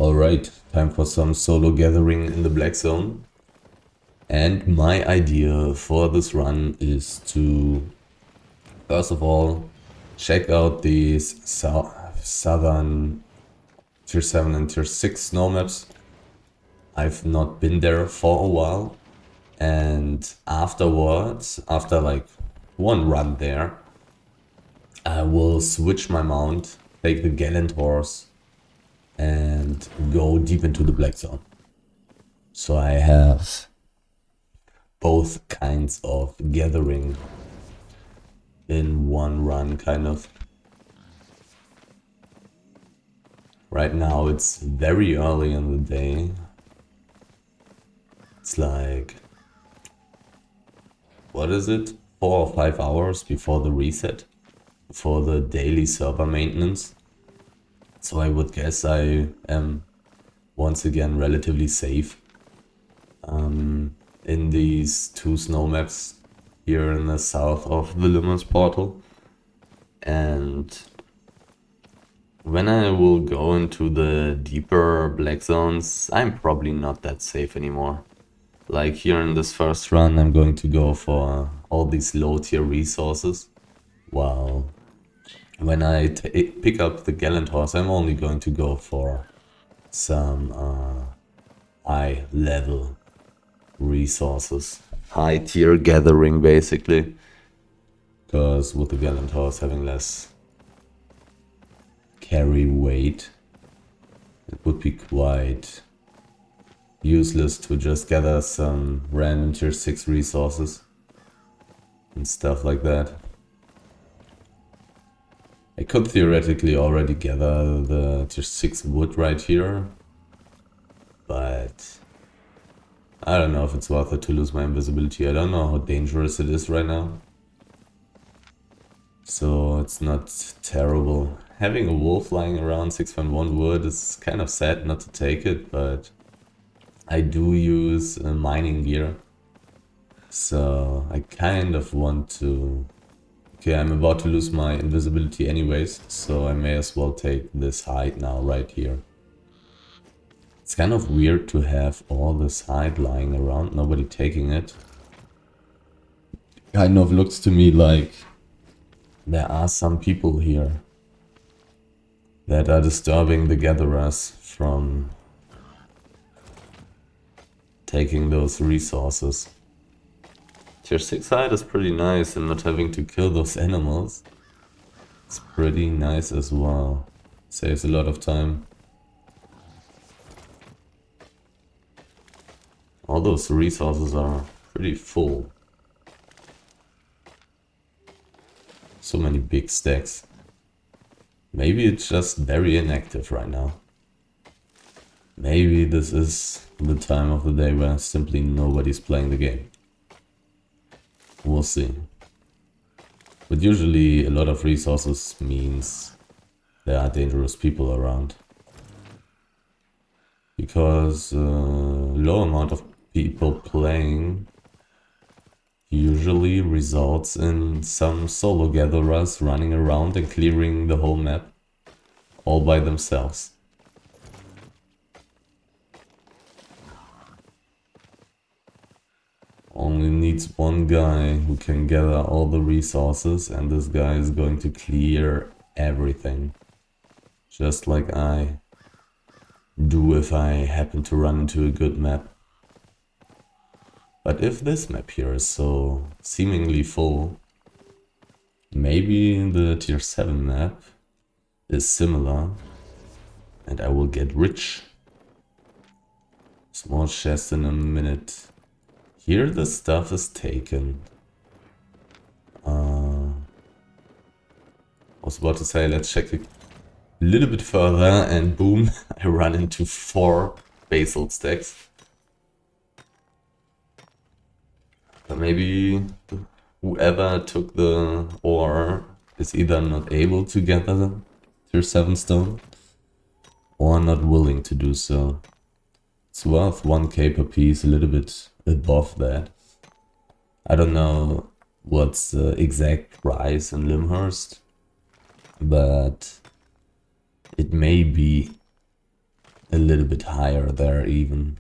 Alright, time for some solo gathering in the Black Zone. And my idea for this run is to, first of all, check out these southern tier 7 and tier 6 snow maps. I've not been there for a while. And afterwards, after like one run there, I will switch my mount, take the Gallant horse, and go deep into the Black Zone. So I have both kinds of gathering in one run, kind of. Right now it's very early in the day. It's like, what is it? 4 or 5 hours before the reset, before the daily server maintenance. So I would guess I am once again relatively safe in these two snow maps here in the south of the Lymhurst Portal. And when I will go into the deeper black zones, I'm probably not that safe anymore. Like here in this first run, I'm going to go for all these low tier resources, while when I pick up the Gallant horse, I'm only going to go for some high level resources. High tier gathering, basically. Because with the Gallant horse having less carry weight, it would be quite useless to just gather some random tier 6 resources and stuff like that. I could theoretically already gather the tier 6 wood right here, but I don't know if it's worth it to lose my invisibility. I don't know how dangerous it is right now, so it's not terrible. Having a wolf lying around 6.1 wood is kind of sad not to take it, but I do use mining gear, so I kind of want to... Okay, I'm about to lose my invisibility anyways, so I may as well take this hide now, right here. It's kind of weird to have all this hide lying around, nobody taking it. Kind of looks to me like there are some people here that are disturbing the gatherers from taking those resources. Tier 6 hide is pretty nice, and not having to kill those animals, it's pretty nice as well. Saves a lot of time. All those resources are pretty full. So many big stacks. Maybe it's just very inactive right now. Maybe this is the time of the day where simply nobody's playing the game. We'll see. But usually a lot of resources means there are dangerous people around. Because low amount of people playing usually results in some solo gatherers running around and clearing the whole map all by themselves. Only needs one guy who can gather all the resources, and this guy is going to clear everything. Just like I do if I happen to run into a good map. But if this map here is so seemingly full, maybe the tier 7 map is similar and I will get rich. Small chest in a minute. Here the stuff is taken. I was about to say, let's check a little bit further, and boom, I run into 4 basalt stacks. But maybe whoever took the ore is either not able to gather the tier 7 stone or not willing to do so. It's worth 1k per piece, a little bit above that. I don't know what's the exact price in Lymhurst, but it may be a little bit higher there even.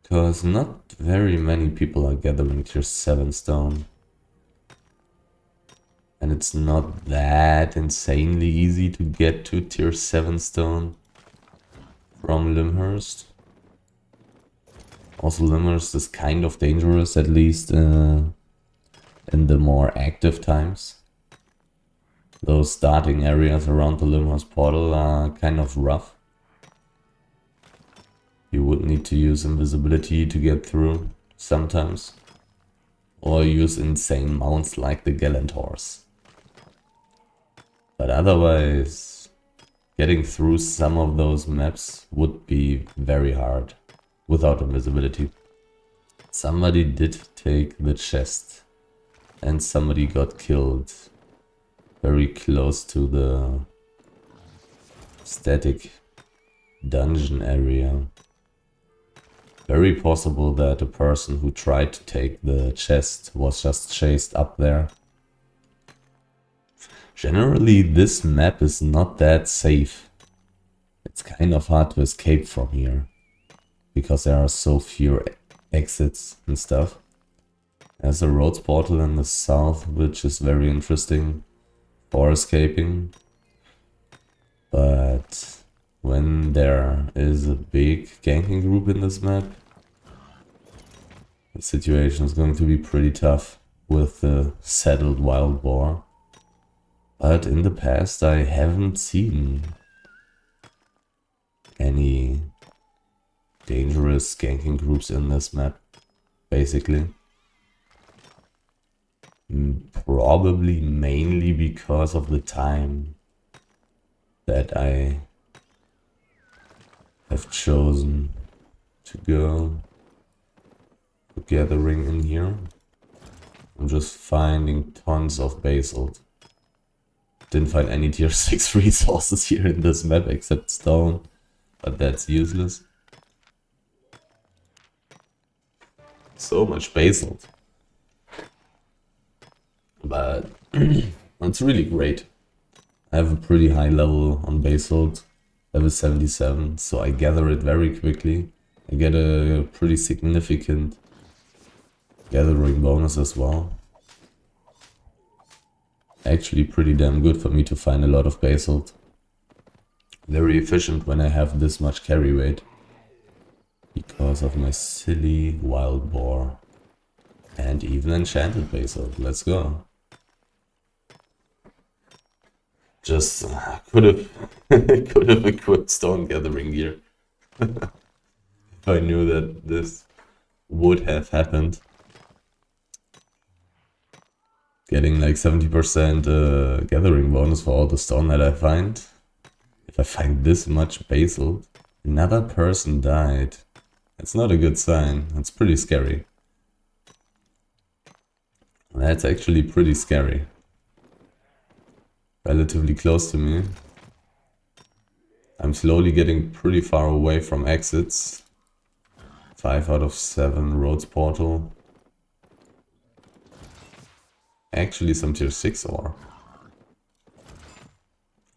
Because not very many people are gathering tier 7 stone. And it's not that insanely easy to get to tier 7 stone from Lymhurst. Also, Lymhurst is kind of dangerous, at least in the more active times. Those starting areas around the Lymhurst portal are kind of rough. You would need to use invisibility to get through sometimes. Or use insane mounts like the Gallant Horse. But otherwise, getting through some of those maps would be very hard without invisibility. Somebody did take the chest and somebody got killed very close to the static dungeon area. Very possible that a person who tried to take the chest was just chased up there. Generally, this map is not that safe. It's kind of hard to escape from here, because there are so few exits and stuff. There's a roads portal in the south, which is very interesting for escaping. But when there is a big ganking group in this map, the situation is going to be pretty tough with the settled wild boar. But in the past I haven't seen any dangerous ganking groups in this map, basically. Probably mainly because of the time that I have chosen to go gathering in here. I'm just finding tons of basalt. Didn't find any tier 6 resources here in this map except stone, but that's useless. So much basalt. But it's really great. I have a pretty high level on basalt, level 77, so I gather it very quickly. I get a pretty significant gathering bonus as well. Actually pretty damn good for me to find a lot of basalt. Very efficient when I have this much carry weight. Because of my silly wild boar. And even enchanted basalt. Let's go. Just could have equipped stone gathering gear. If I knew that this would have happened. Getting like 70% gathering bonus for all the stone that I find. If I find this much basalt, another person died. That's not a good sign. That's pretty scary. That's actually pretty scary. Relatively close to me. I'm slowly getting pretty far away from exits. 5 out of 7 roads portal. Actually some tier 6 ore.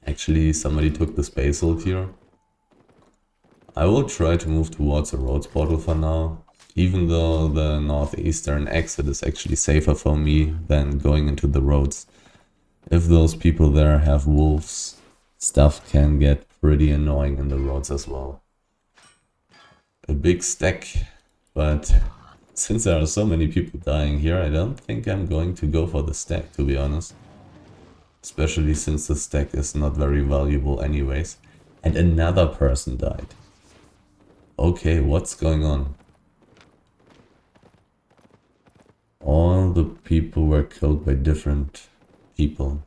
Actually somebody took this basalt here. I will try to move towards a roads portal for now. Even though the northeastern exit is actually safer for me than going into the roads. If those people there have wolves, stuff can get pretty annoying in the roads as well. A big stack, but since there are so many people dying here, I don't think I'm going to go for the stack, to be honest. Especially since the stack is not very valuable anyways. And another person died. Okay, what's going on? All the people were killed by different people.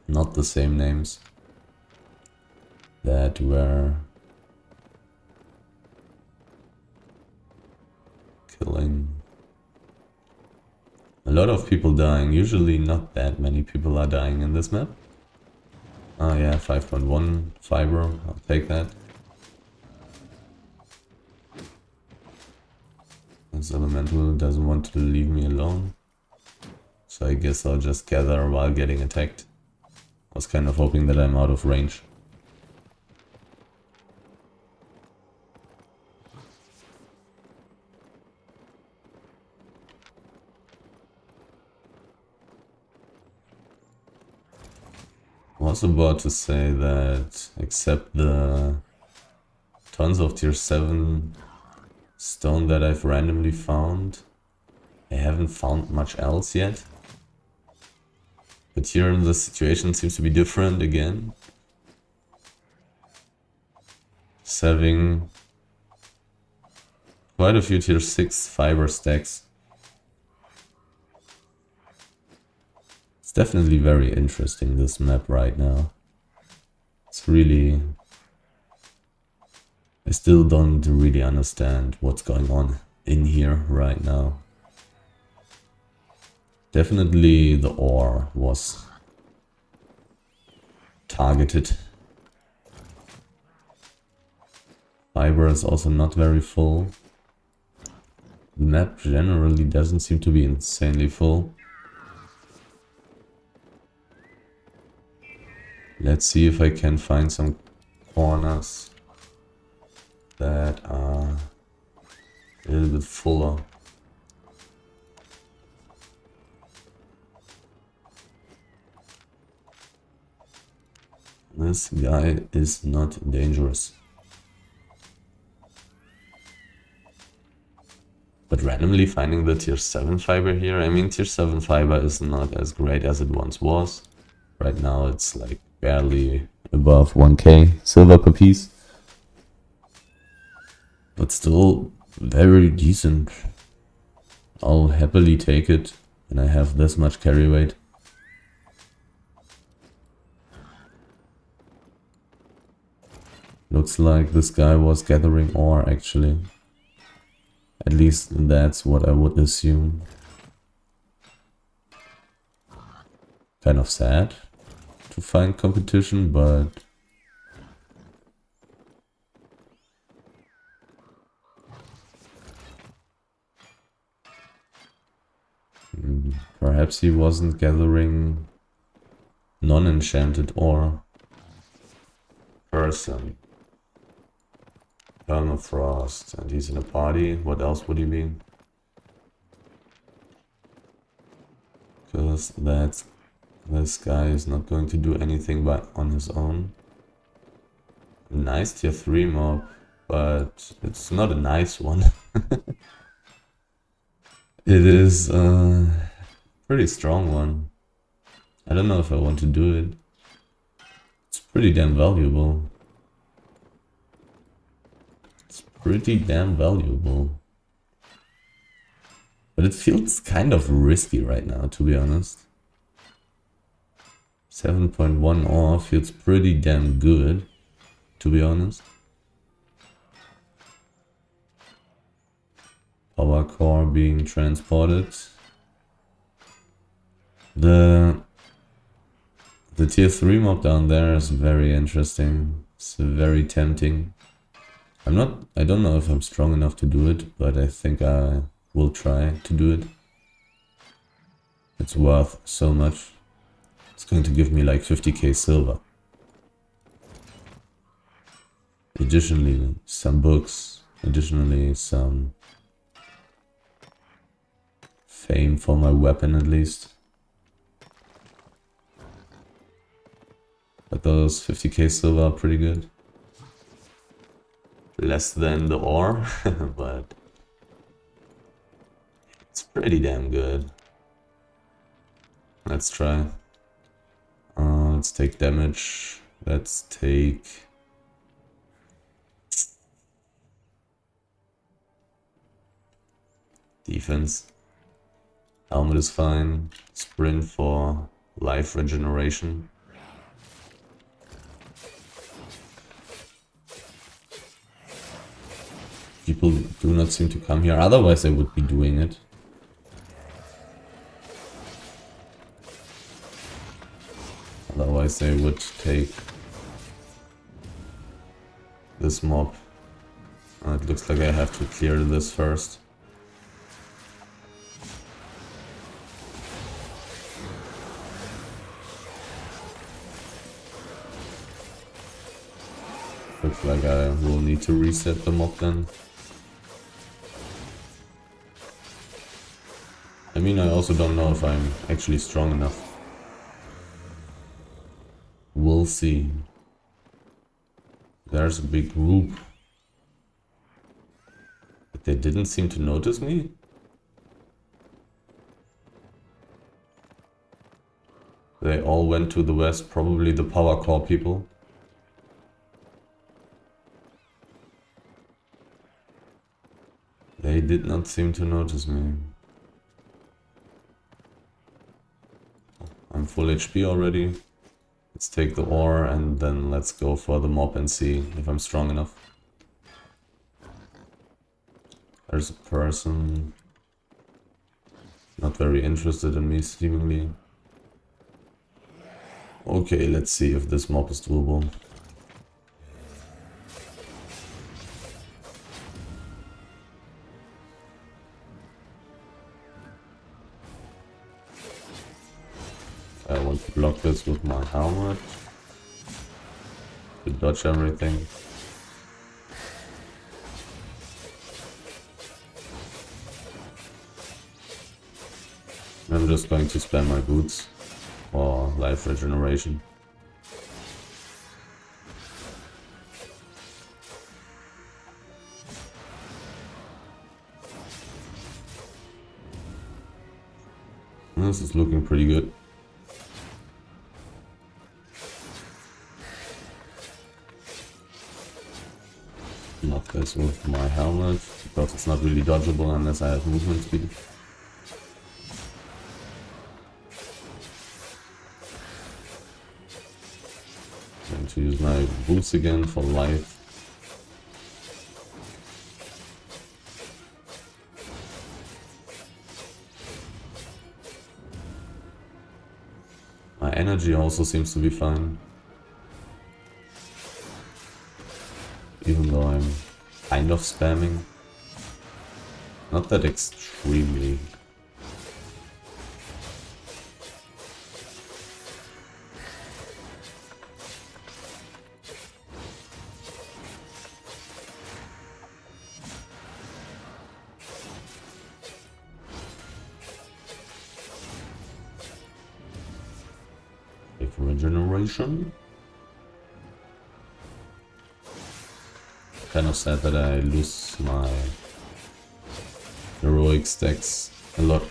Not the same names. That were killing. A lot of people dying. Usually not that many people are dying in this map. Oh yeah, 5.1 fiber. I'll take that. This elemental doesn't want to leave me alone. So I guess I'll just gather while getting attacked. was kind of hoping that I'm out of range. I was about to say that, except the tons of tier 7 stone that I've randomly found, I haven't found much else yet. But here the situation seems to be different again. Just having quite a few tier 6 fiber stacks. It's definitely very interesting, this map right now. It's really... I still don't really understand what's going on in here right now. Definitely the ore was targeted. Fiber is also not very full. The map generally doesn't seem to be insanely full. Let's see if I can find some corners that are a little bit fuller. This guy is not dangerous. But randomly finding the tier 7 fiber here, I mean tier 7 fiber is not as great as it once was. Right now it's like barely above 1k silver per piece. But still very decent. I'll happily take it when I have this much carry weight. Looks like this guy was gathering ore actually. At least that's what I would assume. Kind of sad to find competition, but perhaps he wasn't gathering non-enchanted ore. Person. Permafrost, and he's in a party. What else would he be? Because this guy is not going to do anything on his own. Nice tier 3 mob, but it's not a nice one. It is a pretty strong one. I don't know if I want to do it. It's pretty damn valuable. Pretty damn valuable. But it feels kind of risky right now, to be honest. 7.1 ore feels pretty damn good, to be honest. Power core being transported. The tier 3 mob down there is very interesting. It's very tempting. I don't know if I'm strong enough to do it, but I think I will try to do it. It's worth so much. It's going to give me like 50k silver. Additionally, some books. Additionally, some fame for my weapon at least. But those 50k silver are pretty good. Less than the ore, but it's pretty damn good. Let's try. Let's take damage. Let's take... defense. Helmet is fine. Sprint for life regeneration. People do not seem to come here, otherwise I would be doing it. Otherwise I would take this mob. It looks like I have to clear this first. Looks like I will need to reset the mob then. I mean, I also don't know if I'm actually strong enough. We'll see. There's a big group. But they didn't seem to notice me? They all went to the west, probably the power core people. They did not seem to notice me. I'm full HP already. Let's take the ore and then let's go for the mob and see if I'm strong enough. There's a person. Not very interested in me, seemingly. Okay, let's see if this mob is doable. I want to block this with my helmet to dodge everything. I'm just going to spam my boots for life regeneration. This is looking pretty good. Knock this with my helmet, because it's not really dodgeable unless I have movement speed. Going to use my boots again for life. My energy also seems to be fine. Even though I'm kind of spamming. Not that extremely. Regeneration. Kind of sad that I lose my heroic stacks a lot.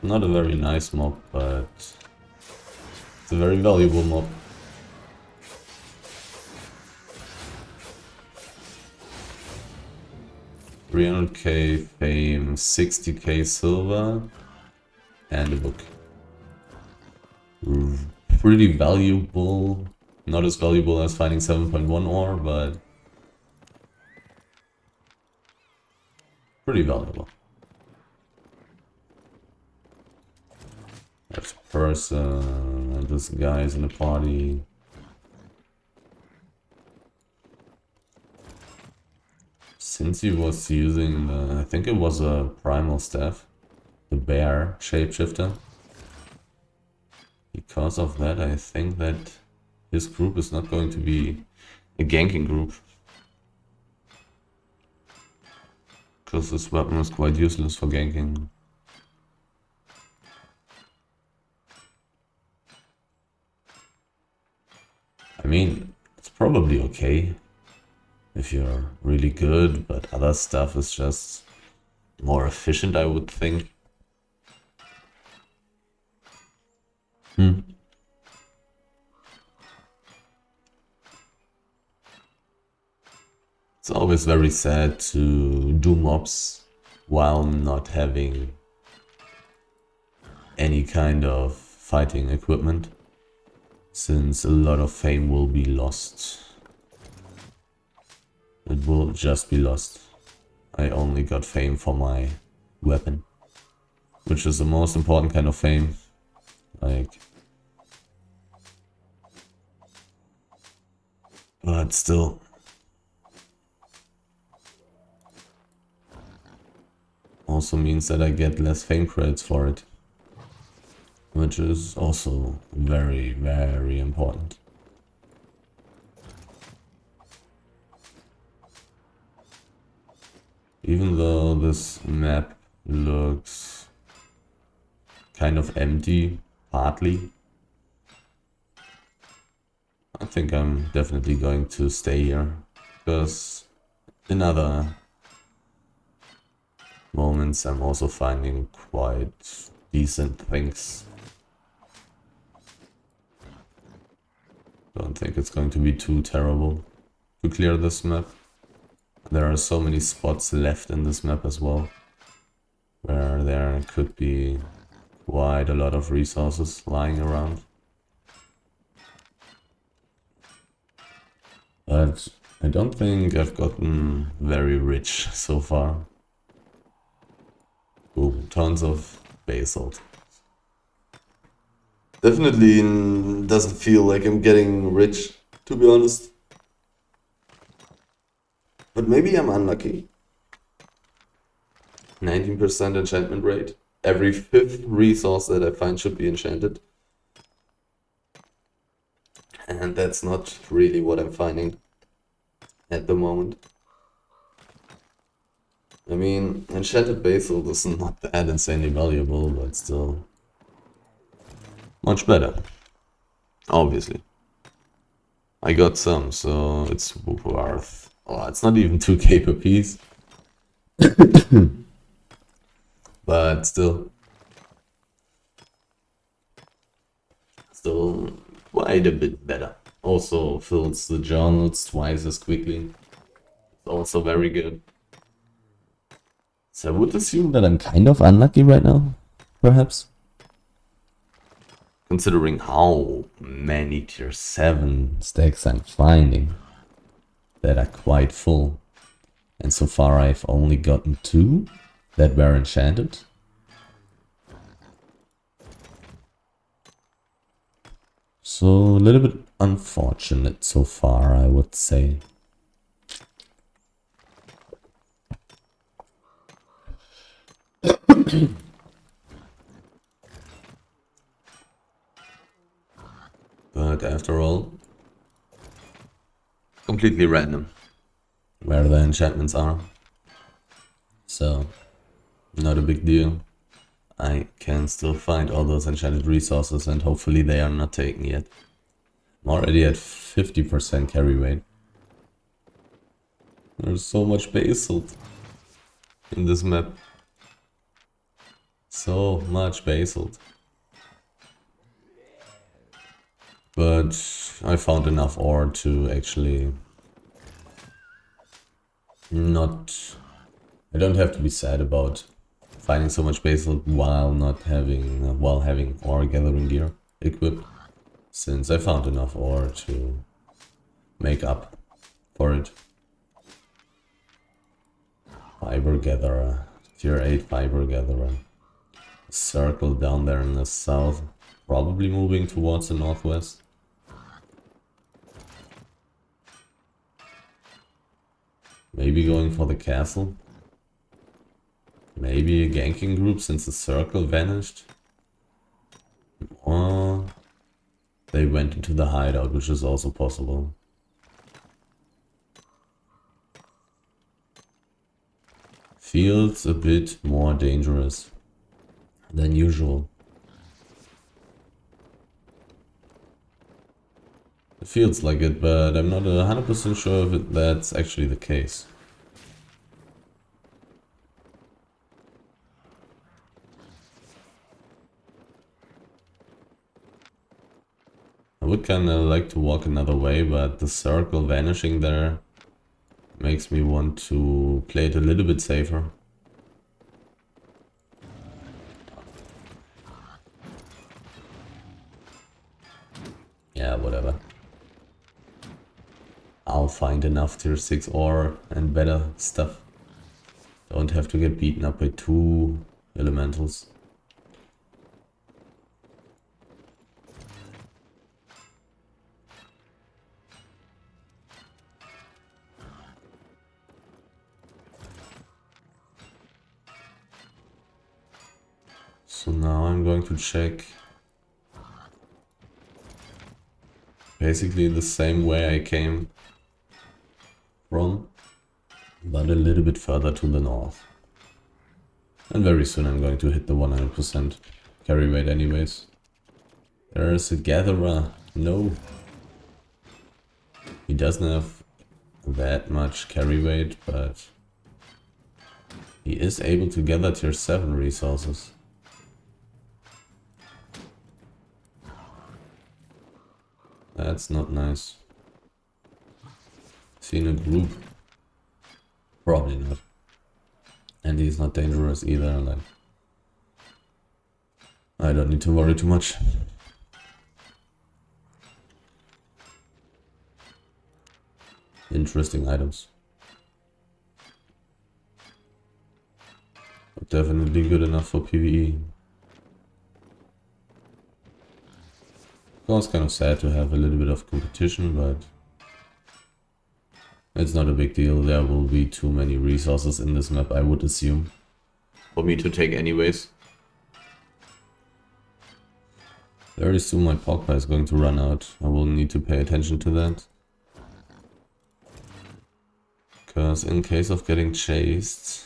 Not a very nice mob, but it's a very valuable mob. $300k fame, 60k silver, and a book. Pretty valuable. Not as valuable as finding 7.1 ore, but pretty valuable. There's a person, and this guy's in the party. Since he was using the, I think it was a primal staff, the bear shapeshifter. Because of that, I think that his group is not going to be a ganking group. Because this weapon is quite useless for ganking. I mean, it's probably okay if you're really good, but other stuff is just more efficient, I would think. It's always very sad to do mobs while not having any kind of fighting equipment, since a lot of fame will be lost. It will just be lost. I only got fame for my weapon. which is the most important kind of fame. Like, but still. Also means that I get less fame credits for it, which is also very, very important. Even though this map looks kind of empty, partly, I think I'm definitely going to stay here, because in other moments I'm also finding quite decent things. Don't think it's going to be too terrible to clear this map. There are so many spots left in this map as well, where there could be quite a lot of resources lying around. But I don't think I've gotten very rich so far. Ooh, tons of basalt. Definitely doesn't feel like I'm getting rich, to be honest. But maybe I'm unlucky. 19% enchantment rate. Every 5th resource that I find should be enchanted. And that's not really what I'm finding at the moment. I mean, enchanted basalt is not that insanely valuable, but still much better. Obviously. I got some, so it's worth... Oh, it's not even 2k per piece. But still quite a bit better. Also fills the journals twice as quickly. It's also very good. So I would assume that I'm kind of unlucky right now, perhaps. Considering how many tier 7 stacks I'm finding that are quite full. And so far I've only gotten 2 that were enchanted. So a little bit unfortunate so far, I would say. But after all, completely random where the enchantments are. So, not a big deal. I can still find all those enchanted resources and hopefully they are not taken yet. I'm already at 50% carry rate. There's so much basalt in this map. So much basalt. But I found enough ore to actually not... I don't have to be sad about finding so much basalt while having ore gathering gear equipped, since I found enough ore to make up for it. Fiber gatherer, tier 8 fiber gatherer. A circle down there in the south, probably moving towards the northwest. Maybe going for the castle. Maybe a ganking group since the circle vanished. Or they went into the hideout, which is also possible. Feels a bit more dangerous than usual. It feels like it, but I'm not 100% sure if that's actually the case. I would kinda like to walk another way, but the circle vanishing there makes me want to play it a little bit safer. Yeah, whatever. I'll find enough tier 6 ore and better stuff. Don't have to get beaten up by 2 elementals. So now I'm going to check basically the same way I came from, but a little bit further to the north. And very soon I'm going to hit the 100% carry rate anyways. There's a gatherer. No. He doesn't have that much carry weight, but he is able to gather tier 7 resources. That's not nice. Is he in a group? Probably not. And he's not dangerous either, like... I don't need to worry too much. Interesting items. But definitely good enough for PvE. It was kind of sad to have a little bit of competition, but it's not a big deal. There will be too many resources in this map, I would assume, for me to take anyways. Very soon my pork pie is going to run out. I will need to pay attention to that. Because in case of getting chased,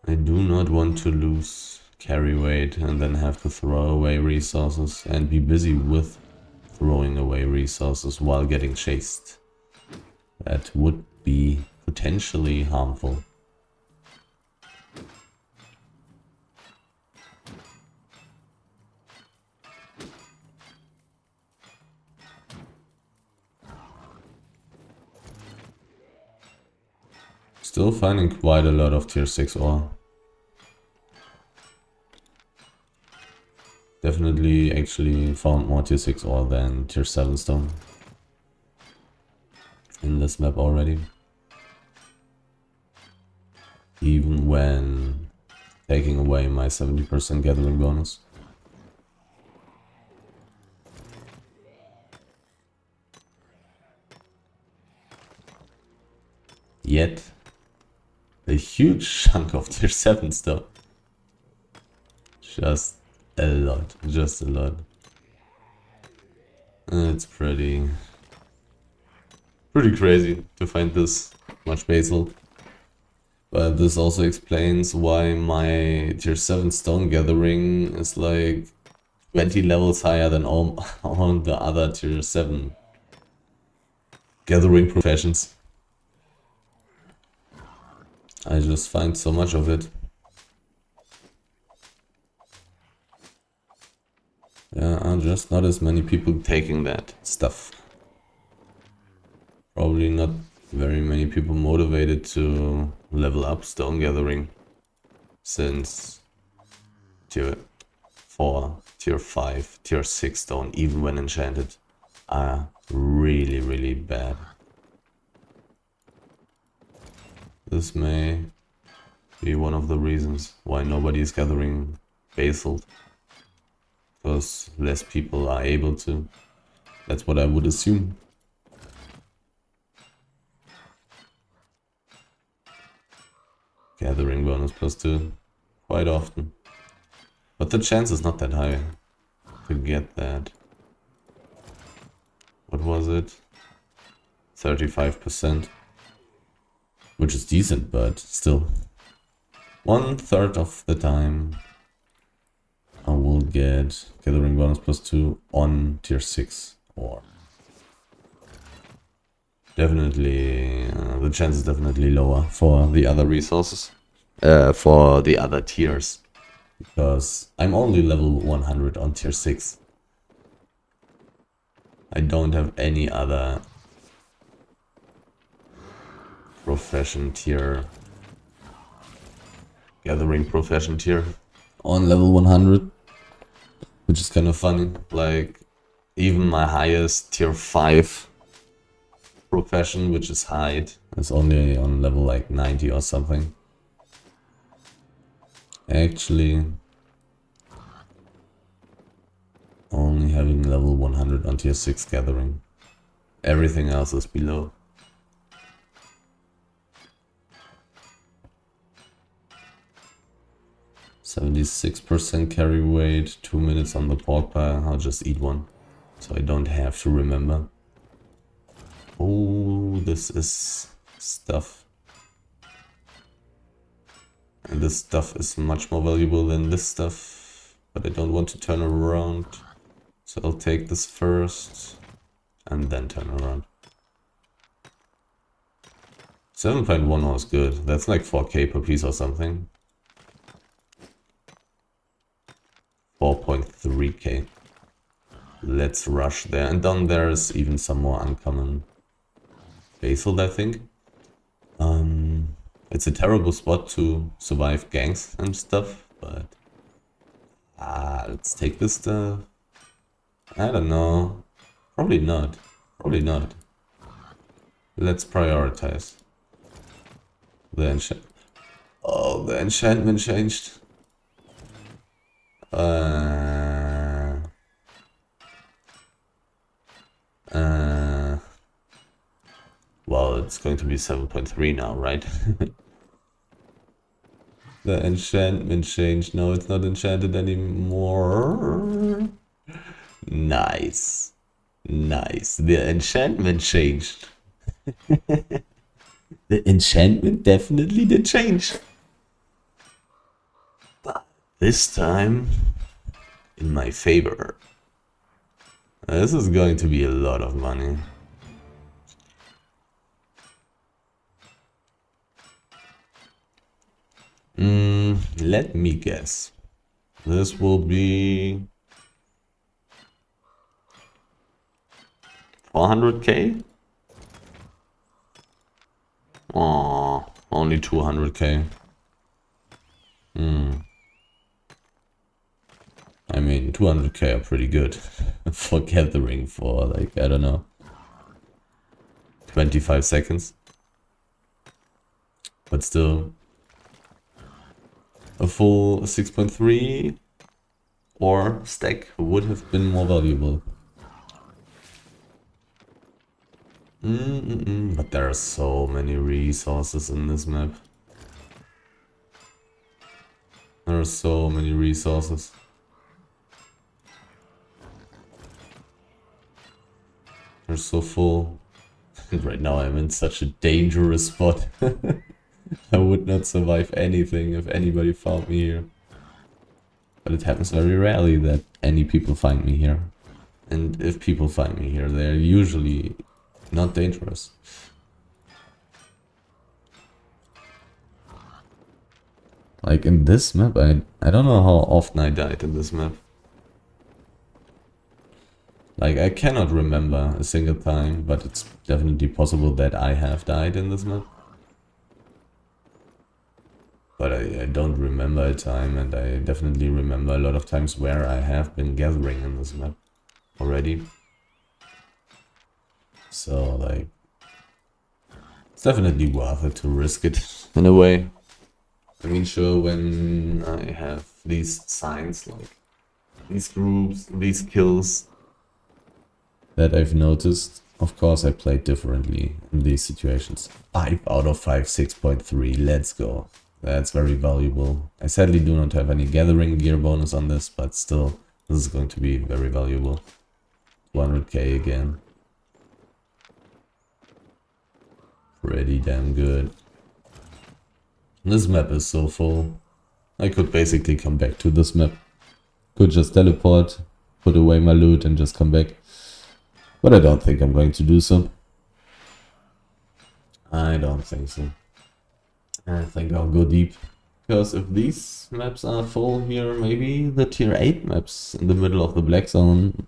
I do not want to lose carry weight and then have to throw away resources and be busy with throwing away resources while getting chased. That would be potentially harmful. Still finding quite a lot of tier 6 ore. Definitely actually found more tier 6 ore than tier 7 stone in this map already. Even when taking away my 70% gathering bonus. Yet a huge chunk of tier 7 stuff. Just a lot, just a lot. It's pretty crazy to find this much basalt. But this also explains why my tier 7 stone gathering is like 20 levels higher than all the other tier 7 gathering professions. I just find so much of it. There are just not as many people taking that stuff. Probably not very many people motivated to level up stone gathering, since tier 4, tier 5, tier 6 stone, even when enchanted, are really bad. This may be one of the reasons why nobody is gathering basalt, because less people are able to. That's what I would assume. Gathering bonus +2 quite often, but the chance is not that high to get that. What was it? 35%, which is decent, but still. 1/3 of the time I will get gathering bonus +2 on tier 6 ore. Definitely, the chance is definitely lower for the other resources, for the other tiers, because I'm only level 100 on tier 6. I don't have any other profession tier, gathering profession tier on level 100, which is kind of funny. Like, even my highest tier 5 profession, which is hide, is only on level like 90 or something. Actually, only having level 100 on tier 6 gathering. Everything else is below. 76% carry weight, 2 minutes on the pork pie. I'll just eat one, so I don't have to remember. Oh, this is stuff. And this stuff is much more valuable than this stuff. But I don't want to turn around. So I'll take this first. And then turn around. 7.1 was good. That's like 4k per piece or something. 4.3k. Let's rush there. And down there is even some more uncommon basalt, I think. It's a terrible spot to survive ganks and stuff, but let's take this stuff. I don't know. Probably not. Probably not. Let's prioritize. The enchantment changed. Well, it's going to be 7.3 now, right? The enchantment changed. No, it's not enchanted anymore. Nice. Nice. The enchantment changed. The enchantment definitely did change. But this time, in my favor. This is going to be a lot of money. Let me guess. This will be 400k? Oh, only 200k. I mean, 200k are pretty good for gathering for, like, I don't know, 25 seconds. But still, a full 6.3 or stack would have been more valuable. But there are so many resources in this map. There are so many resources. They're so full. And right now I'm in such a dangerous spot. I would not survive anything if anybody found me here. But it happens very rarely that any people find me here. And if people find me here, they're usually not dangerous. Like in this map, I don't know how often I died in this map. Like, I cannot remember a single time, but it's definitely possible that I have died in this map. But I don't remember a time, and I definitely remember a lot of times where I have been gathering in this map already. So, like, it's definitely worth it to risk it in a way. I mean, sure, when I have these signs, like these groups, these kills that I've noticed, of course I played differently in these situations. 5 out of 5, 6.3, let's go. That's very valuable. I sadly do not have any gathering gear bonus on this, but still, this is going to be very valuable. 200k again. Pretty damn good. This map is so full. I could basically come back to this map. Could just teleport, put away my loot and just come back. But I don't think I'm going to do so. I don't think so. I think I'll go deep. Because if these maps are full here, maybe the tier 8 maps in the middle of the Black Zone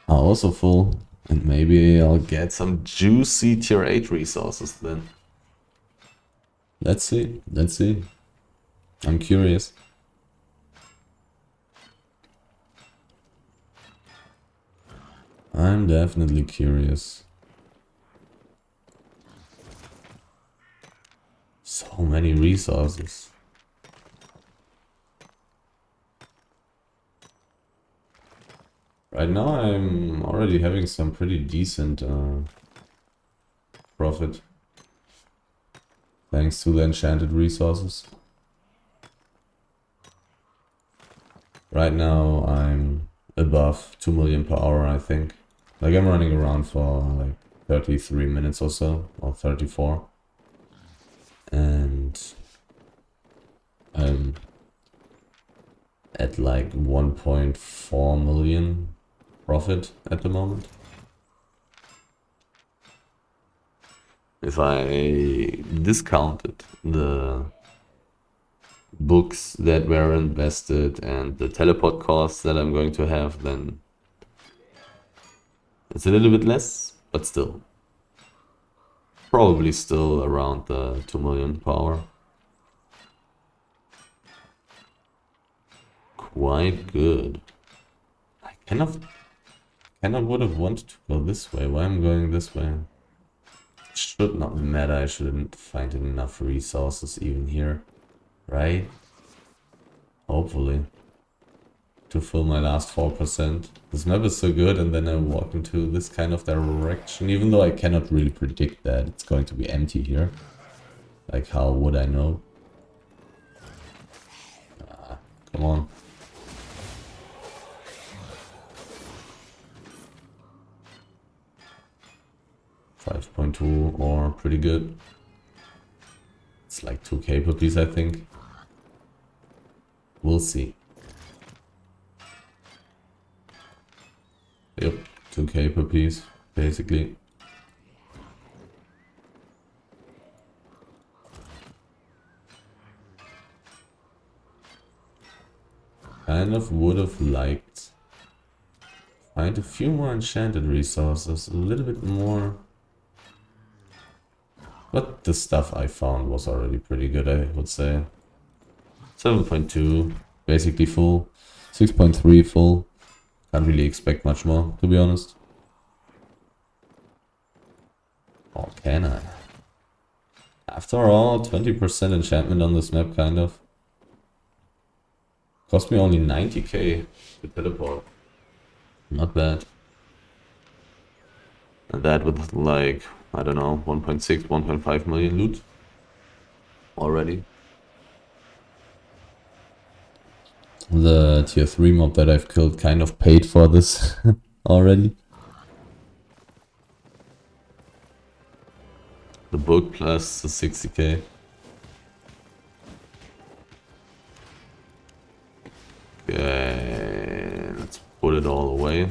are also full. And maybe I'll get some juicy tier 8 resources then. Let's see, let's see. I'm curious. I'm definitely curious. So many resources. Right now I'm already having some pretty decent profit. Thanks to the enchanted resources. Right now I'm above 2 million per hour, I think. Like I'm running around for like 33 minutes or so, or 34. And I'm at like 1.4 million profit at the moment. If I discounted the books that were invested and the teleport costs that I'm going to have, then it's a little bit less, but still. Probably still around the 2 million per hour. Quite good. I kind of would have wanted to go this way. Why I'm going this way? Should not matter. I shouldn't find enough resources even here. Right? Hopefully. To fill my last 4%. This map is so good, and then I walk into this kind of direction, even though I cannot really predict that it's going to be empty here. Like, how would I know? Ah, come on. .2 or pretty good. It's like 2k per piece, I think. We'll see. Yep, 2k per piece, basically. Kind of would have liked find a few more enchanted resources, a little bit more. But the stuff I found was already pretty good, I would say. 7.2, basically full. 6.3 full. Can't really expect much more, to be honest. Or can I? After all, 20% enchantment on this map, kind of. Cost me only 90k to teleport. Not bad. And that with like, I don't know, 1.6, 1.5 million loot already. The tier 3 mob that I've killed kind of paid for this already. The book plus the 60k. Okay, let's put it all away.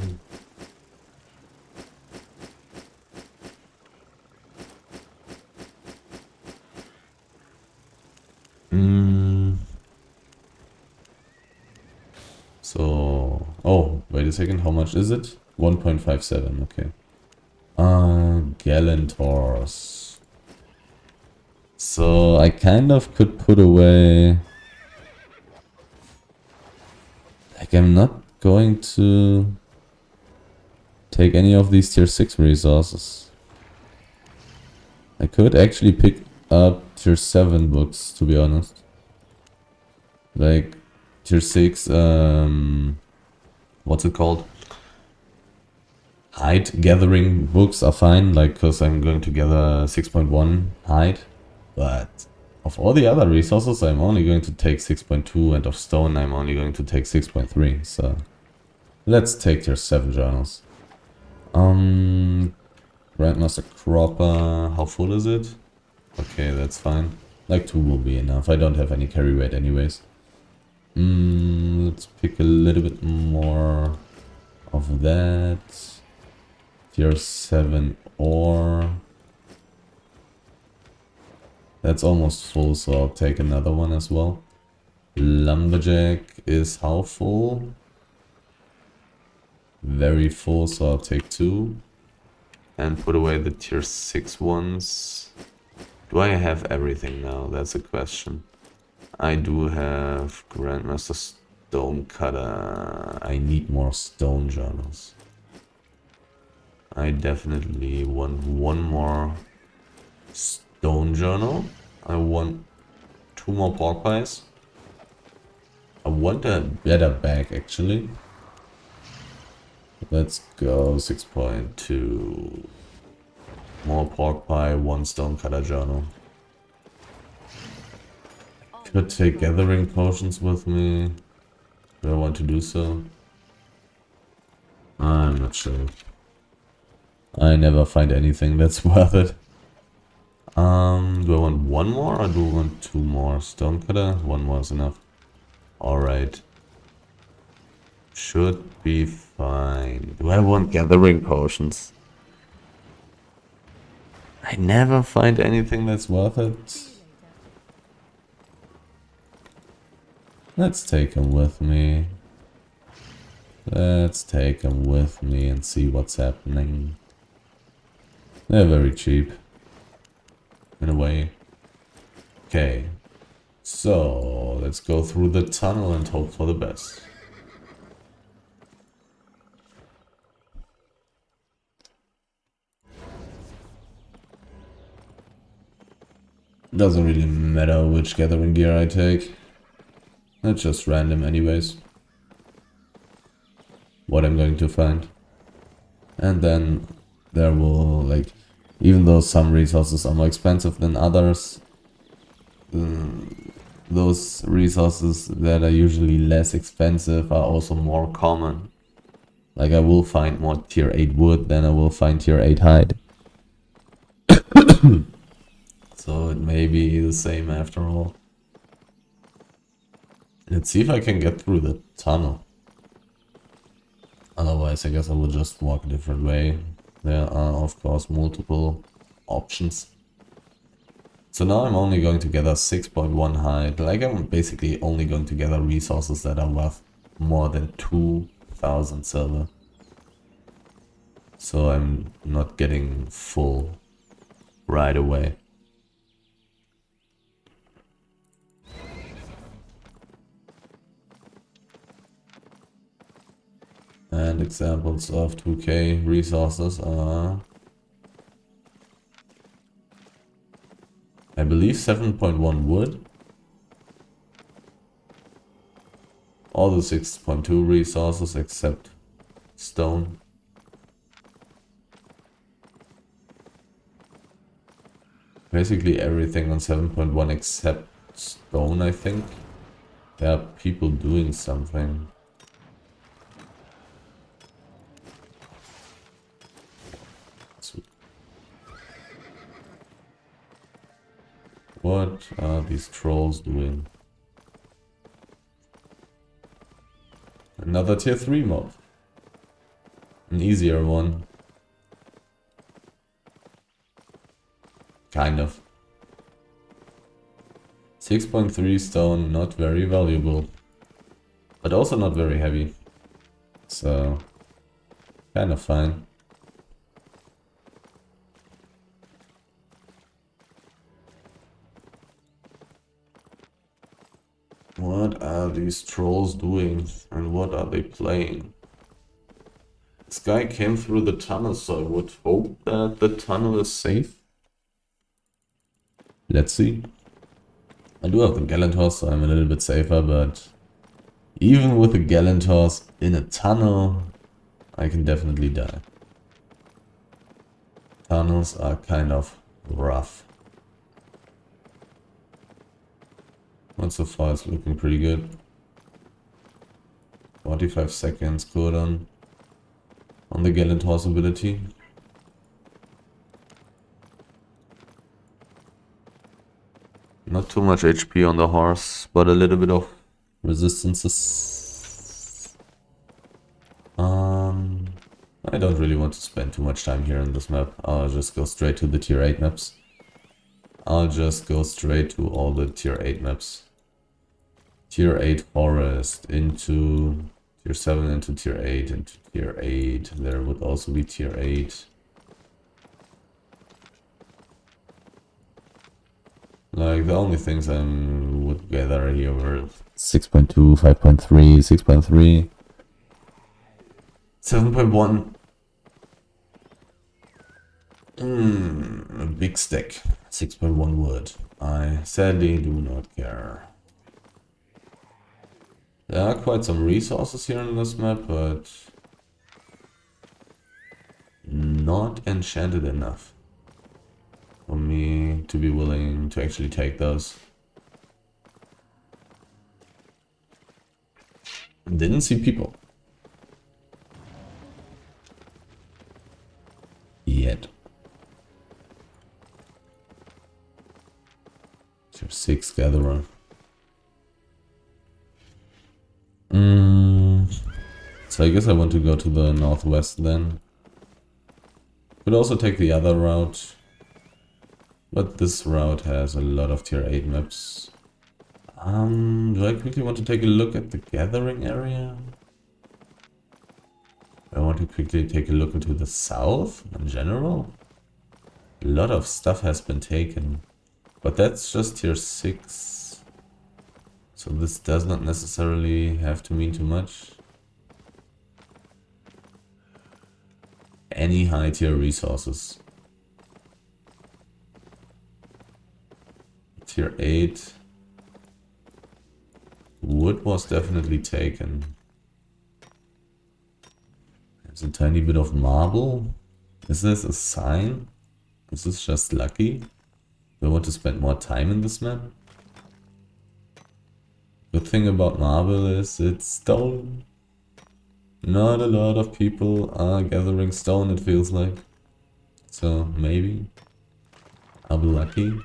So, oh, wait a second, how much is it? 1.57, okay. Galantors. So I kind of could put away. Like, I'm not going to take any of these tier 6 resources. I could actually pick up tier 7 books, to be honest. Like, tier 6, what's it called? Hide gathering books are fine, like, because I'm going to gather 6.1 hide. But of all the other resources, I'm only going to take 6.2, and of stone, I'm only going to take 6.3. So let's take tier 7 journals. Grandmaster Cropper, how full is it? Okay, that's fine. Like 2 will be enough. I don't have any carry weight anyways. Let's pick a little bit more of that. Tier 7 ore. That's almost full, so I'll take another one as well. Lumberjack is how full? Very full, so I'll take 2. And put away the tier 6 ones. Do I have everything now? That's a question. I do have Grandmaster Stone Cutter. I need more stone journals. I definitely want one more stone journal. I want 2 more pork pies. I want a better bag actually. Let's go 6.2. More pork pie, 1 stone cutter journal. Could take gathering potions with me. Do I want to do so? I'm not sure. I never find anything that's worth it. Do I want one more or do I want two more? Stonecutter? One more is enough. Alright. Should be fine. Do I want gathering potions? I never find anything that's worth it. Let's take him with me. Let's take him with me and see what's happening. They're very cheap. In a way. Okay. So, let's go through the tunnel and hope for the best. Doesn't really matter which gathering gear I take. It's just random anyways. What I'm going to find. And then there will, like, even though some resources are more expensive than others, those resources that are usually less expensive are also more common. Like I will find more tier 8 wood than I will find tier 8 hide. So it may be the same after all. Let's see if I can get through the tunnel. Otherwise I guess I will just walk a different way. There are of course multiple options. So now I'm only going to gather 6.1 hide. Like I'm basically only going to gather resources that are worth more than 2,000 silver. So I'm not getting full right away. And examples of 2k resources are, I believe, 7.1 wood. All the 6.2 resources except stone. Basically everything on 7.1 except stone, I think. There are people doing something. What are these trolls doing? Another tier 3 mob. An easier one. Kind of. 6.3 stone, not very valuable. But also not very heavy. So, kind of fine. What are these trolls doing? And what are they playing? This guy came through the tunnel, so I would hope that the tunnel is safe. Let's see. I do have the gallant horse, so I'm a little bit safer, but even with the gallant horse in a tunnel, I can definitely die. Tunnels are kind of rough. But so far it's looking pretty good. 45 seconds cooldown on the gallant horse ability. Not too much HP on the horse, but a little bit of resistances. I don't really want to spend too much time here in this map. I'll just go straight to the tier 8 maps. I'll just go straight to all the tier 8 maps. Tier 8 forest into tier 7 into tier 8 into tier 8. There would also be tier 8. Like the only things I would gather here were 6.2, 5.3, 6.3, 7.1. A big stack. 6.1 wood. I sadly do not care. There are quite some resources here in this map, but not enchanted enough for me to be willing to actually take those. Didn't see people. Yet. Tier 6 gatherer. So I guess I want to go to the northwest then. Could also take the other route. But this route has a lot of tier 8 maps. Do I quickly want to take a look at the gathering area? I want to quickly take a look into the south in general. A lot of stuff has been taken. But that's just tier 6. So this does not necessarily have to mean too much. Any high tier resources. Tier 8. Wood was definitely taken. There's a tiny bit of marble. Is this a sign? Is this just lucky? Do I want to spend more time in this map? Good thing about marble is it's stone. Not a lot of people are gathering stone, it feels like. So maybe I'll be lucky.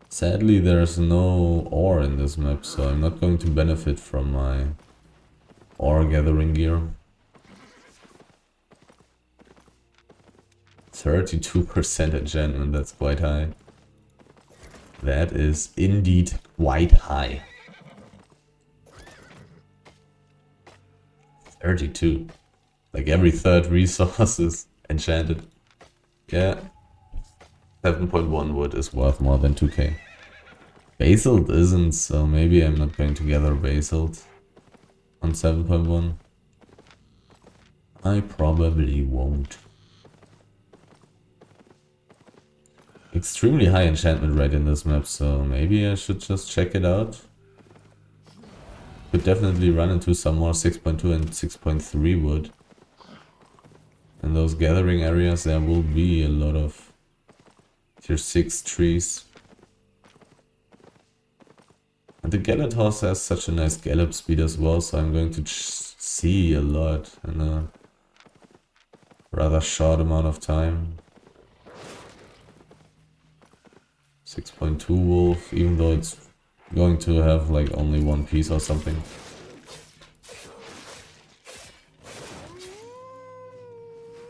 Sadly, there's no ore in this map, so I'm not going to benefit from my ore gathering gear. 32% enchantment, that's quite high. That is indeed quite high. 32. Like every third resource is enchanted. Yeah. 7.1 wood is worth more than 2k. Basalt isn't, so maybe I'm not going to gather basalt on 7.1. I probably won't. Extremely high enchantment rate in this map, so maybe I should just check it out. Could definitely run into some more 6.2 and 6.3 wood. In those gathering areas there will be a lot of tier 6 trees. And the Galatos has such a nice gallop speed as well, so I'm going to see a lot in a rather short amount of time. 6.2 wolf, even though it's going to have like only one piece or something.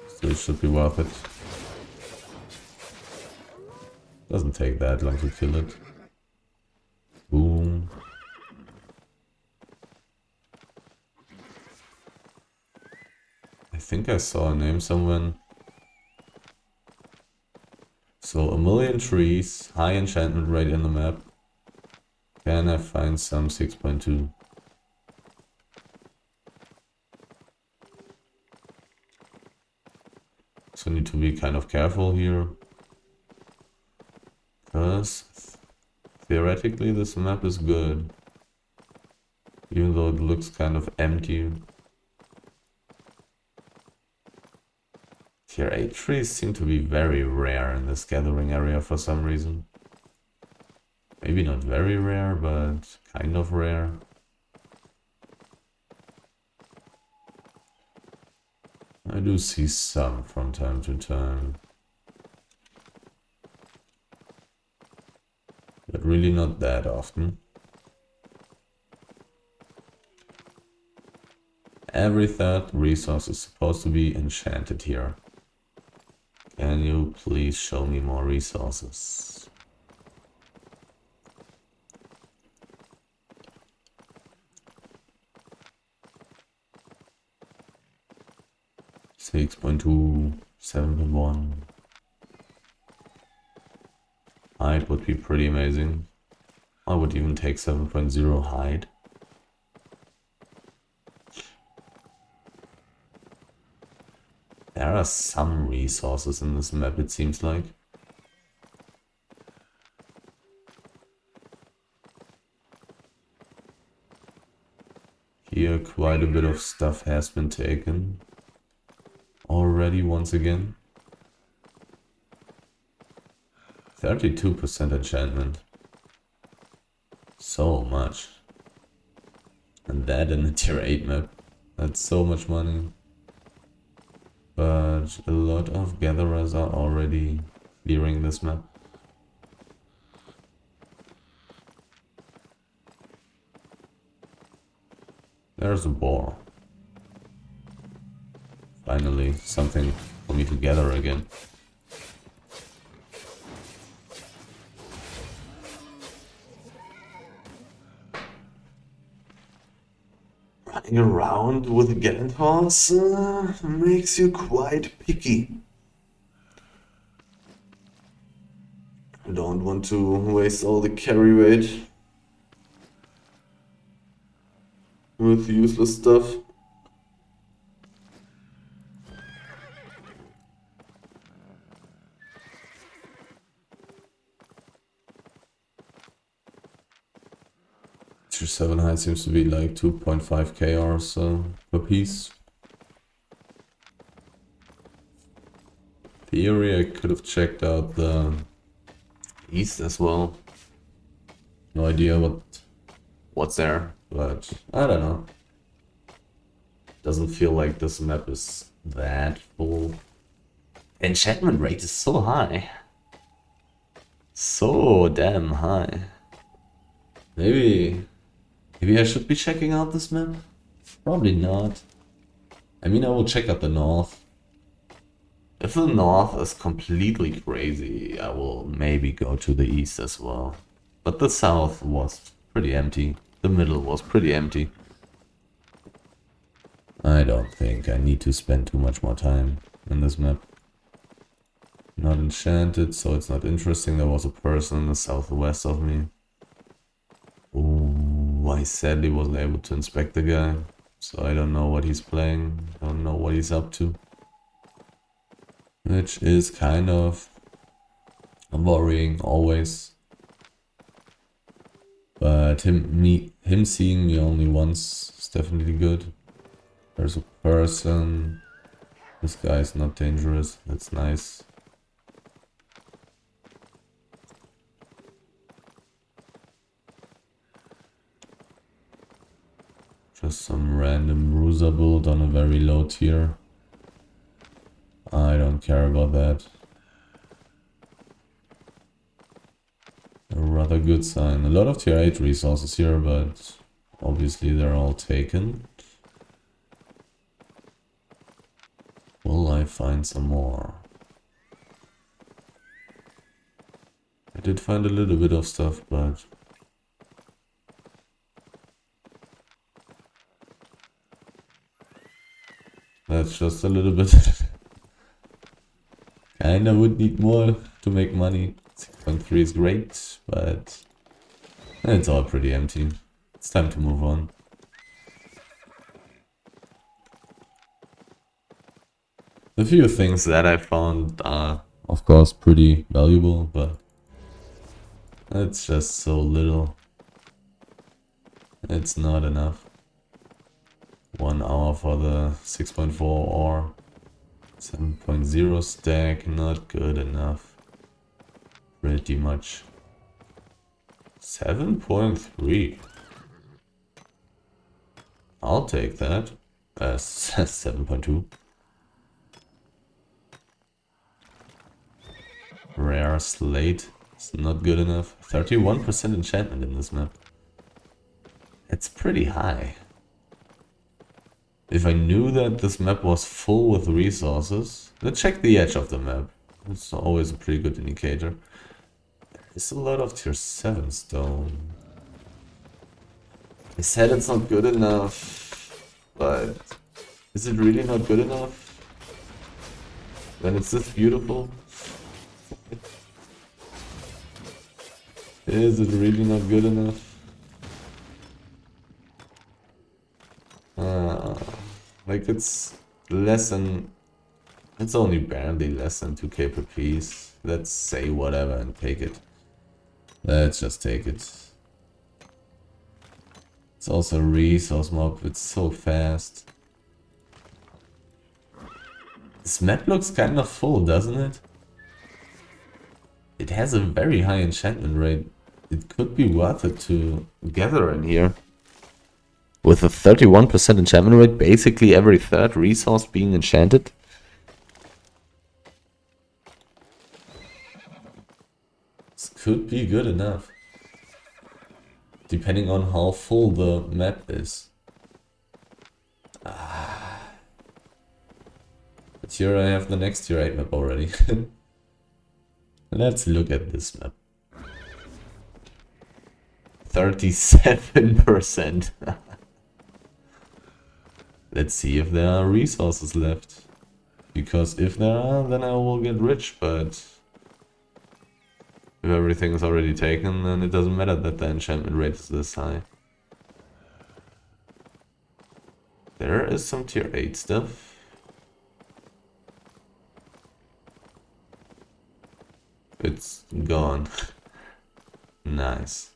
Still should be worth it. Doesn't take that long to kill it. Boom. I think I saw a name somewhere. So 1,000,000 trees, high enchantment rate in the map. Can I find some 6.2? So need to be kind of careful here. Because theoretically this map is good. Even though it looks kind of empty. Tier 8 trees seem to be very rare in this gathering area for some reason. Maybe not very rare, but kind of rare. I do see some from time to time. But really not that often. Every third resource is supposed to be enchanted here. Can you please show me more resources? Six point two, 7.1. Hide would be pretty amazing. I would even take 7.0 hide. There are some resources in this map, it seems like. Here quite a bit of stuff has been taken already once again. 32% enchantment. so much. And that in a tier 8 map. That's so much money. But a lot of gatherers are already clearing this map. There's a boar. Finally, something for me to gather again. Running around with a Gallant horse makes you quite picky. I don't want to waste all the carry weight with useless stuff. Tier 7 high seems to be like 2.5k or so per piece. Theory, I could have checked out the east as well. No idea what's there, but I don't know. Doesn't feel like this map is that full. Enchantment rate is so high. So damn high. Maybe I should be checking out this map? Probably not. I mean, I will check out the north. If the north is completely crazy, I will maybe go to the east as well. But the south was pretty empty. The middle was pretty empty. I don't think I need to spend too much more time in this map. Not enchanted, so it's not interesting. There was a person in the southwest of me. Ooh, I sadly wasn't able to inspect the guy, so I don't know what he's playing. Don't know what he's up to. Which is kind of worrying always. But him seeing me only once is definitely good. There's a person. This guy is not dangerous. That's nice. Just some random bruiser build on a very low tier. I don't care about that. A rather good sign. A lot of tier 8 resources here, but obviously they're all taken. Will I find some more? I did find a little bit of stuff, but that's just a little bit. Kinda would need more to make money. 6.3 is great, but it's all pretty empty. It's time to move on. The few things that I found are, of course, pretty valuable, but it's just so little. It's not enough. 1 hour for the 6.4 or 7.0 stack, not good enough. Pretty much. 7.3. I'll take that. 7.2. Rare slate. It's not good enough. 31% enchantment in this map. It's pretty high. If I knew that this map was full with resources, let's check the edge of the map. It's always a pretty good indicator. There's a lot of tier 7 stone. I said it's not good enough, but is it really not good enough? When it's this beautiful? Is it really not good enough? Like it's less than... It's only barely less than 2k per piece. Let's say whatever and take it. Let's just take it. It's also a resource mob, it's so fast. This map looks kind of full, doesn't it? It has a very high enchantment rate. it could be worth it to gather in here. With a 31% enchantment rate, basically every third resource being enchanted. This could be good enough. Depending on how full the map is. But here I have the next tier 8 map already. Let's look at this map. 37%. Let's see if there are resources left. Because if there are, then I will get rich, but if everything is already taken, then it doesn't matter that the enchantment rate is this high. There is some tier 8 stuff. It's gone. Nice.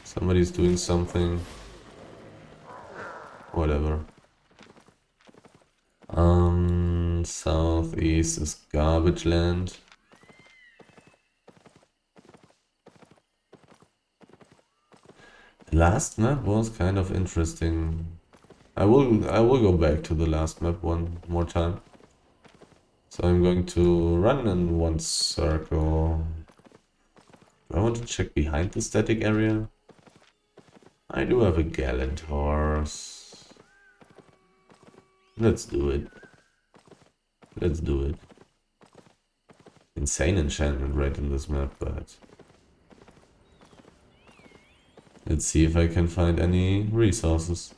Somebody's doing something. Whatever. Southeast is garbage land. The last map was kind of interesting. I will go back to the last map one more time. So I'm going to run in one circle. Do I want to check behind the static area? I do have a gallant horse. Let's do it. Let's do it. Insane enchantment rate in this map, but let's see if I can find any resources.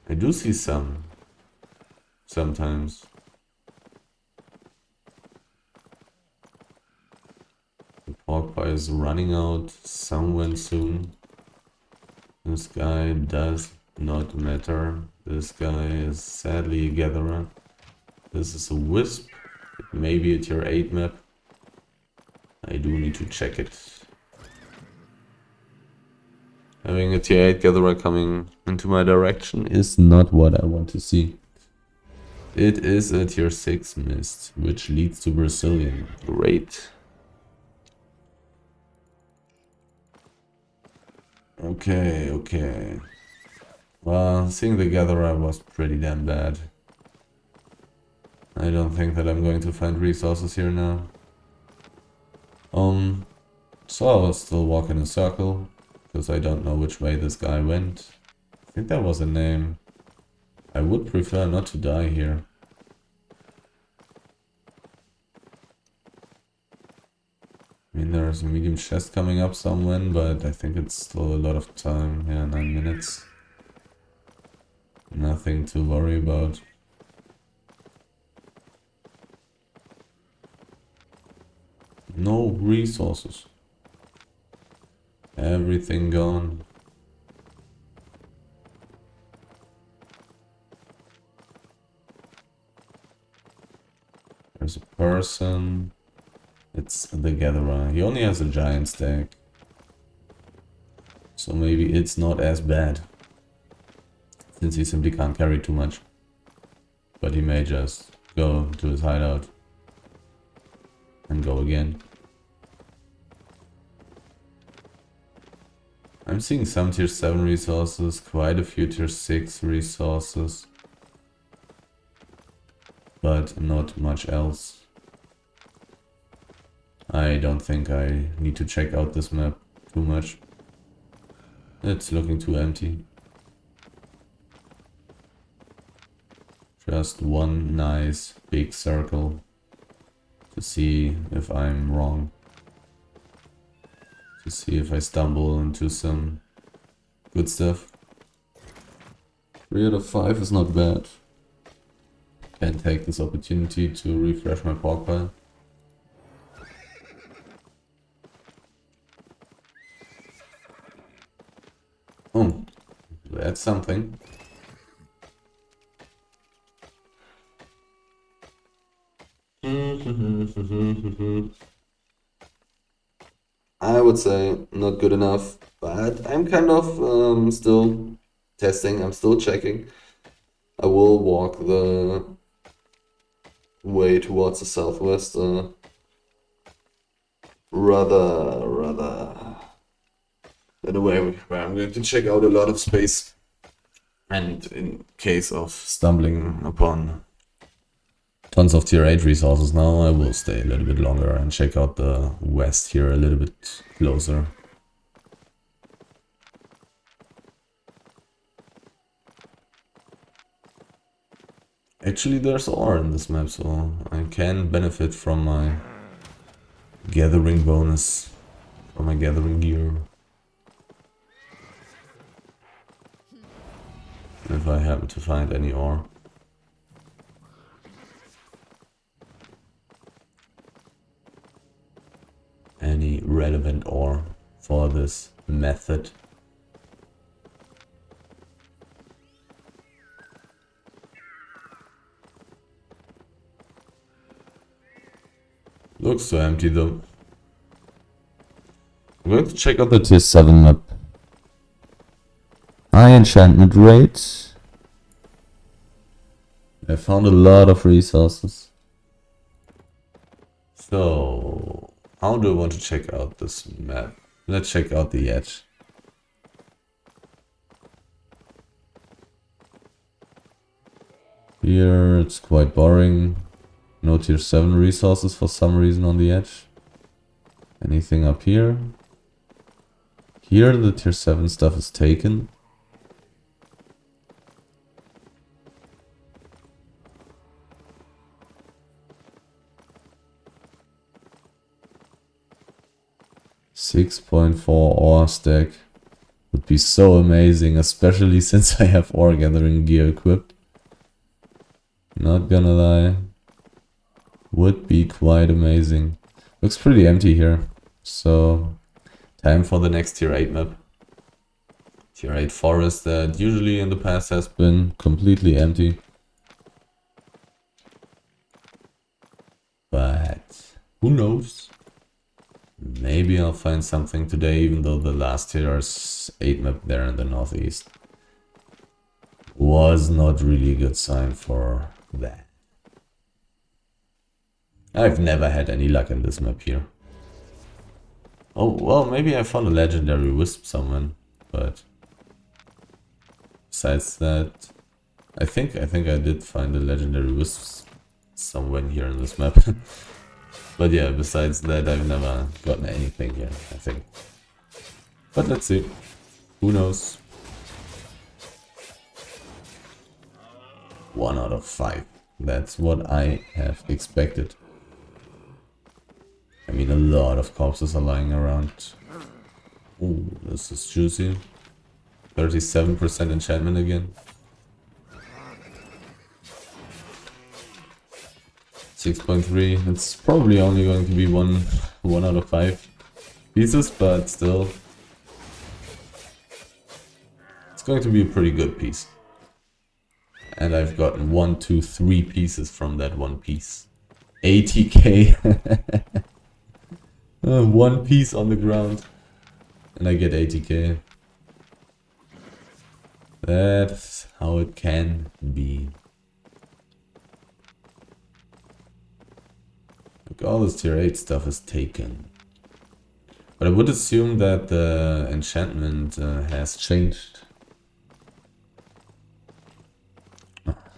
I do see some. Sometimes. The pork pie is running out somewhere soon. This guy does not matter. This guy is sadly a gatherer. This is a wisp. It may be a tier 8 map. I do need to check it. Having a tier 8 gatherer coming into my direction is not what I want to see. It is a tier 6 mist, which leads to Brazilian. Great. Okay. Well, seeing the gatherer was pretty damn bad. I don't think that I'm going to find resources here now. So I'll still walk in a circle, because I don't know which way this guy went. I think that was a name. I would prefer not to die here. I mean, there's a medium chest coming up somewhere, but I think it's still a lot of time. Yeah, 9 minutes. Nothing to worry about. No resources. Everything gone. There's a person. It's the gatherer. He only has a giant stack. So maybe it's not as bad. Since he simply can't carry too much. But he may just go to his hideout. And go again. I'm seeing some tier 7 resources, quite a few tier 6 resources. But not much else. I don't think I need to check out this map too much. It's looking too empty. Just one nice big circle to see if I'm wrong. To see if I stumble into some good stuff. 3 out of 5 is not bad. Can take this opportunity to refresh my pork pile. Oh, that's something. I would say not good enough, but I'm kind of still testing, I'm still checking. I will walk the way towards the southwest rather than a way where I'm going to check out a lot of space. And in case of stumbling upon tons of tier 8 resources now, I will stay a little bit longer and check out the west here a little bit closer. Actually, there's ore in this map, so I can benefit from my gathering bonus, from my gathering gear. If I happen to find any ore. Any relevant ore for this method. Looks so empty though. I'm going to check out the tier 7 map. High enchantment rate. I found a lot of resources. So, how do I want to check out this map? Let's check out the edge. Here it's quite boring. No tier 7 resources for some reason on the edge. Anything up here? Here the tier 7 stuff is taken. .4 ore stack would be so amazing, especially since I have ore gathering gear equipped. Not gonna lie, would be quite amazing. Looks pretty empty here, so time for the next tier 8 map. Tier 8 forest that usually in the past has been completely empty. But who knows? Maybe I'll find something today, even though the last tier 8 map there in the northeast was not really a good sign for that. I've never had any luck in this map here. Oh, well, maybe I found a legendary wisp somewhere, but besides that, I think I did find a legendary wisp somewhere here in this map. But yeah, besides that, I've never gotten anything here, I think. But let's see. Who knows? 1 out of 5. That's what I have expected. I mean, a lot of corpses are lying around. Ooh, this is juicy. 37% enchantment again. 6.3. It's probably only going to be one out of 5 pieces, but still. It's going to be a pretty good piece. And I've gotten 1, 2, 3 pieces from that one piece. 80k. One piece on the ground. And I get 80k. That's how it can be. Look, all this tier 8 stuff is taken. But I would assume that the enchantment has changed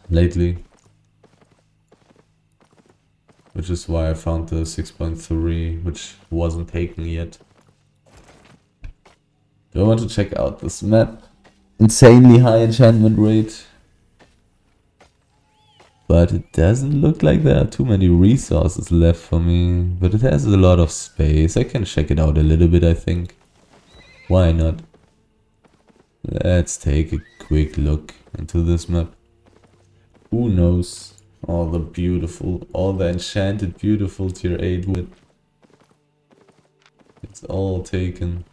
lately. Which is why I found the 6.3, which wasn't taken yet. Do I want to check out this map? Insanely high enchantment rate. But it doesn't look like there are too many resources left for me. But it has a lot of space. I can check it out a little bit, I think. Why not? Let's take a quick look into this map. Who knows? All the enchanted beautiful tier 8 wood. It's all taken.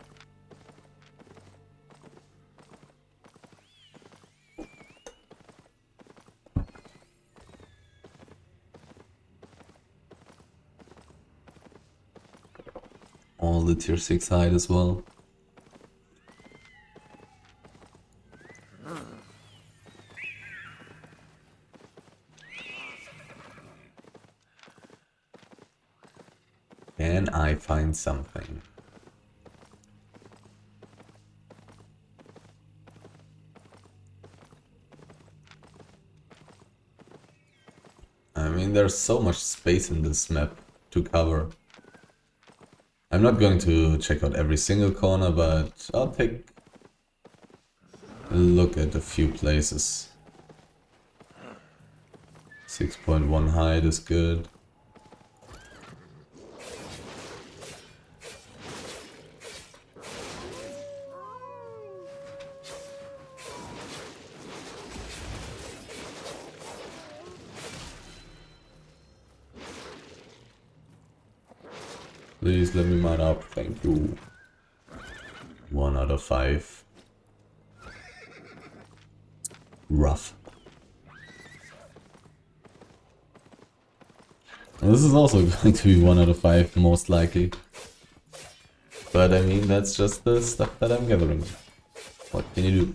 All the tier 6 hide as well. Can I find something? I mean, there's so much space in this map to cover. I'm not going to check out every single corner, but I'll take a look at a few places. 6.1 height is good. Please let me mine up, thank you. 1 out of 5. Rough. And this is also going to be 1 out of 5, most likely. But I mean, that's just the stuff that I'm gathering. What can you do?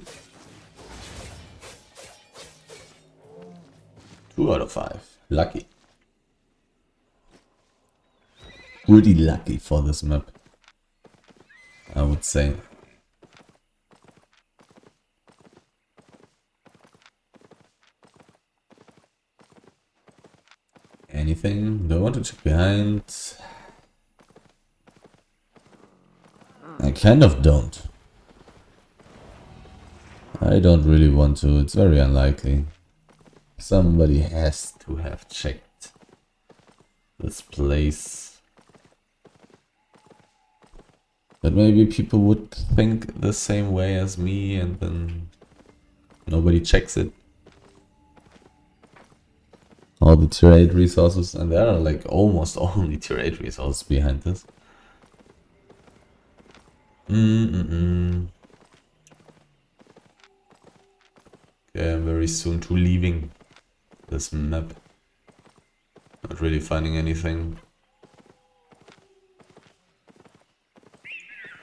2 out of 5. Lucky. Pretty lucky for this map, I would say. Anything? Do I want to check behind? I kind of don't. I don't really want to, it's very unlikely. Somebody has to have checked this place. But maybe people would think the same way as me and then nobody checks it. All the tier 8 resources, and there are like almost only tier 8 resources behind this. Okay, I'm very soon to leaving this map. Not really finding anything.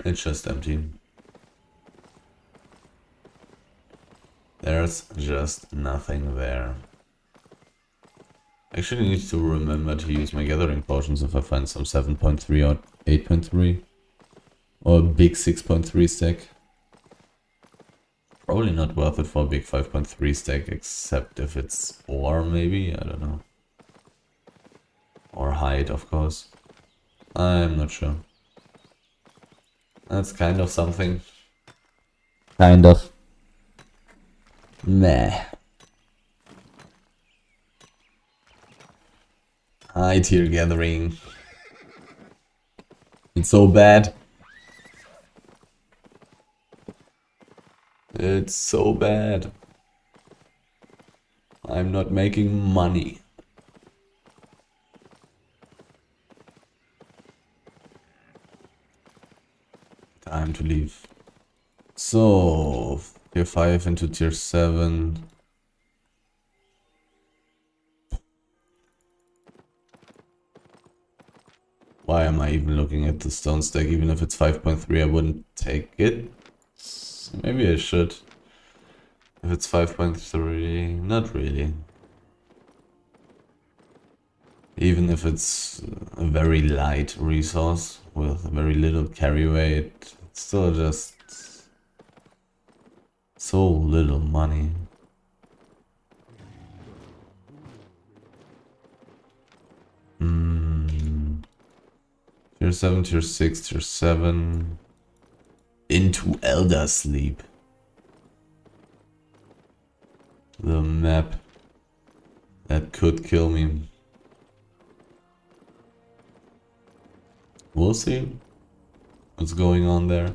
It's just empty. There's just nothing there. I actually need to remember to use my gathering potions if I find some 7.3 or 8.3. Or a big 6.3 stack. Probably not worth it for a big 5.3 stack, except if it's ore maybe, I don't know. Or hide, of course. I'm not sure. That's kind of something. Kind of. Meh. High tier gathering. It's so bad. It's so bad. I'm not making money. Time to leave. So, tier 5 into tier 7. Why am I even looking at the stone stack? Even if it's 5.3, I wouldn't take it. Maybe I should. If it's 5.3, not really. Even if it's a very light resource with very little carry weight, it's still just so little money. Tier 7, tier 6, tier 7. Into Elder Sleep. The map that could kill me. We'll see what's going on there.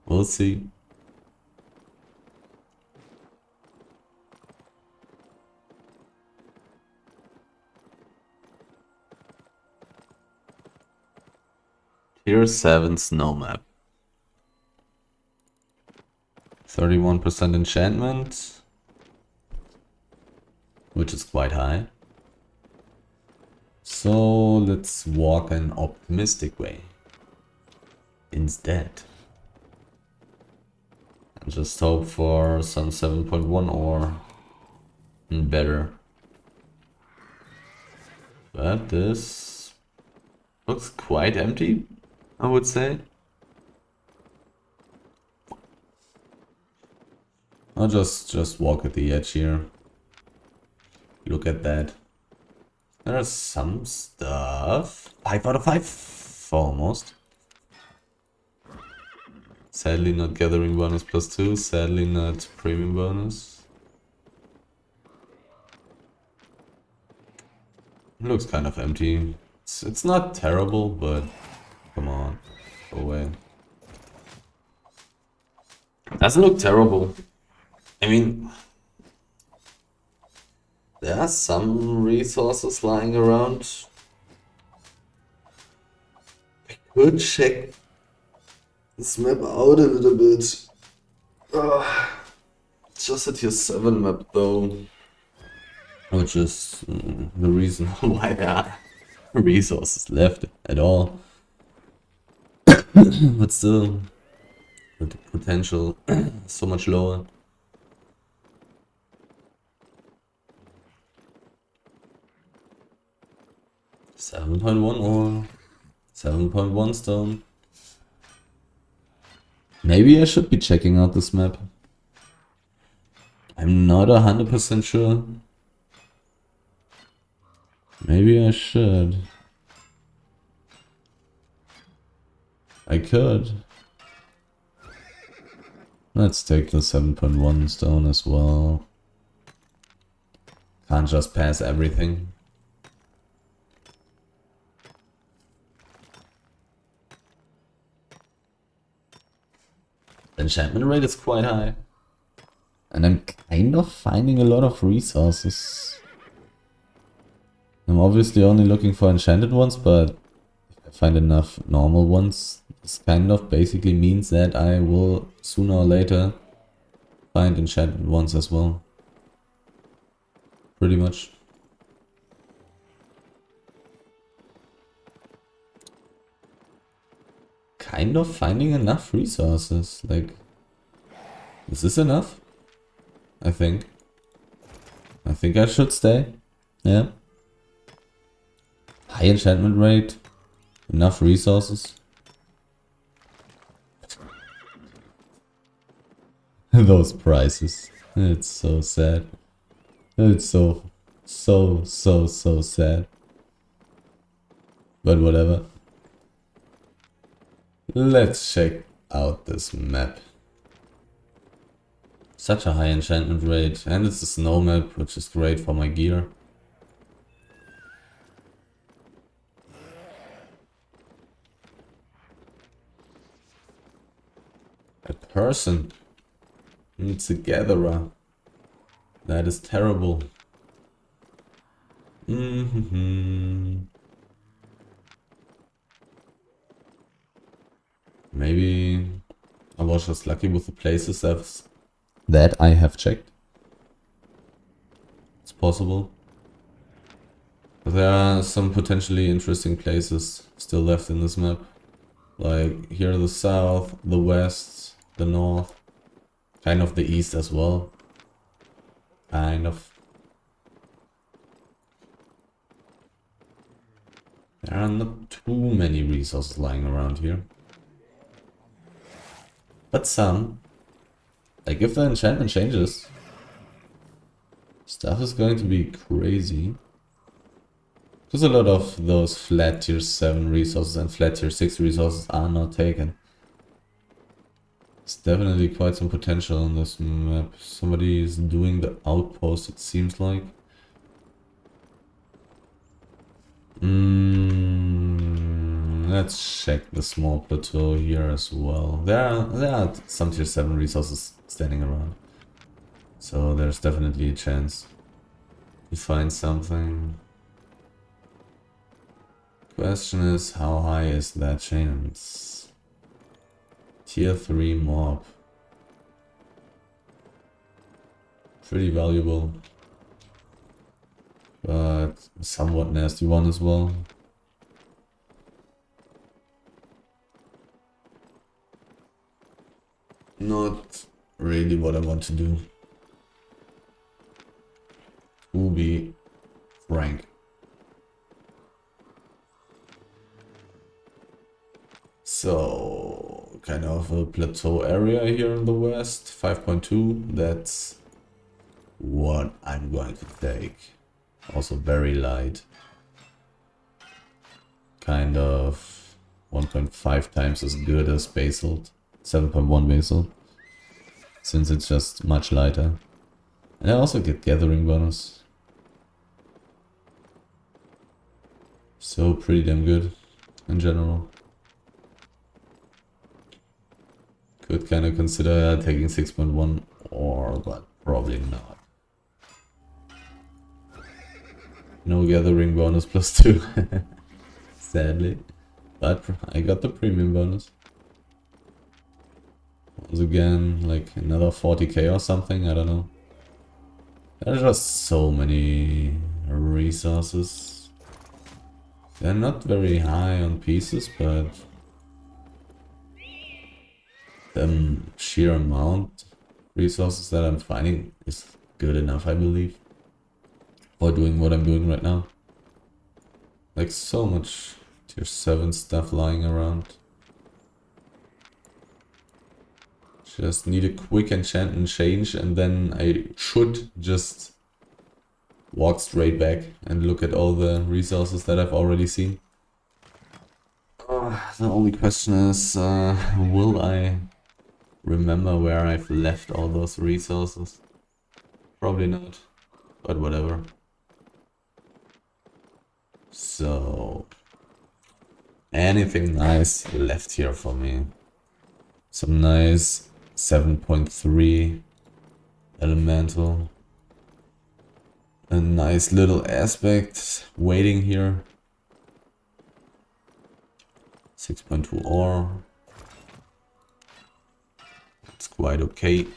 We'll see. Tier 7 snow map. 31% enchantment, which is quite high. So let's walk an optimistic way. instead. And just hope for some 7.1 ore and better. But this looks quite empty, I would say. I'll just walk at the edge here. Look at that. There's some stuff. 5 out of 5, almost. Sadly not gathering bonus +2, sadly not premium bonus. Looks kind of empty. It's not terrible, but come on, go away. Doesn't look terrible. I mean, there are some resources lying around. I could check this map out a little bit. Just a tier 7 map though. Which is the reason why there are resources left at all. But still, the potential so much lower. .1 or 7.1 stone. Maybe I should be checking out this map. I'm not 100% sure. Maybe I should. I could. Let's take the 7.1 stone as well. Can't just pass everything. The enchantment rate is quite high. And I'm kind of finding a lot of resources. I'm obviously only looking for enchanted ones, but if I find enough normal ones, this kind of basically means that I will sooner or later find enchanted ones as well. Pretty much. Kind of finding enough resources, like, is this enough? I think I should stay, yeah. High enchantment rate, enough resources. Those prices, it's so sad. It's so sad. But whatever. Let's check out this map. Such a high enchantment rate, and it's a snow map, which is great for my gear. A person. It's a gatherer. That is terrible. Maybe I was just lucky with the places that I have checked. It's possible. But there are some potentially interesting places still left in this map. Like here the south, the west, the north, kind of the east as well. Kind of. There are not too many resources lying around here. But some. Like if the enchantment changes, stuff is going to be crazy. Because a lot of those flat tier 7 resources and flat tier 6 resources are not taken. There's definitely quite some potential on this map. Somebody is doing the outpost, it seems like. Let's check the small plateau here as well. There are some tier 7 resources standing around. So there's definitely a chance to find something. Question is, how high is that chance? Tier 3 mob. Pretty valuable. But somewhat nasty one as well. not really what I want to do, to be frank. So, kind of a plateau area here in the west, 5.2, that's what I'm going to take. Also very light. Kind of 1.5 times as good as basalt, 7.1 basalt, since it's just much lighter. And I also get gathering bonus. So pretty damn good in general. Could kind of consider taking 6.1 ore, but probably not. No gathering bonus +2, sadly. But I got the premium bonus. Once again, like another 40k or something, I don't know. There's just so many resources. They're not very high on pieces, but the sheer amount resources that I'm finding is good enough, I believe, for doing what I'm doing right now. Like so much tier 7 stuff lying around. Just need a quick enchant and change, and then I should just walk straight back and look at all the resources that I've already seen. The only question is, will I remember where I've left all those resources? Probably not, but whatever. So, anything nice left here for me? Some nice 7.3 elemental. A nice little aspect waiting here. 6.2 ore. It's quite okay.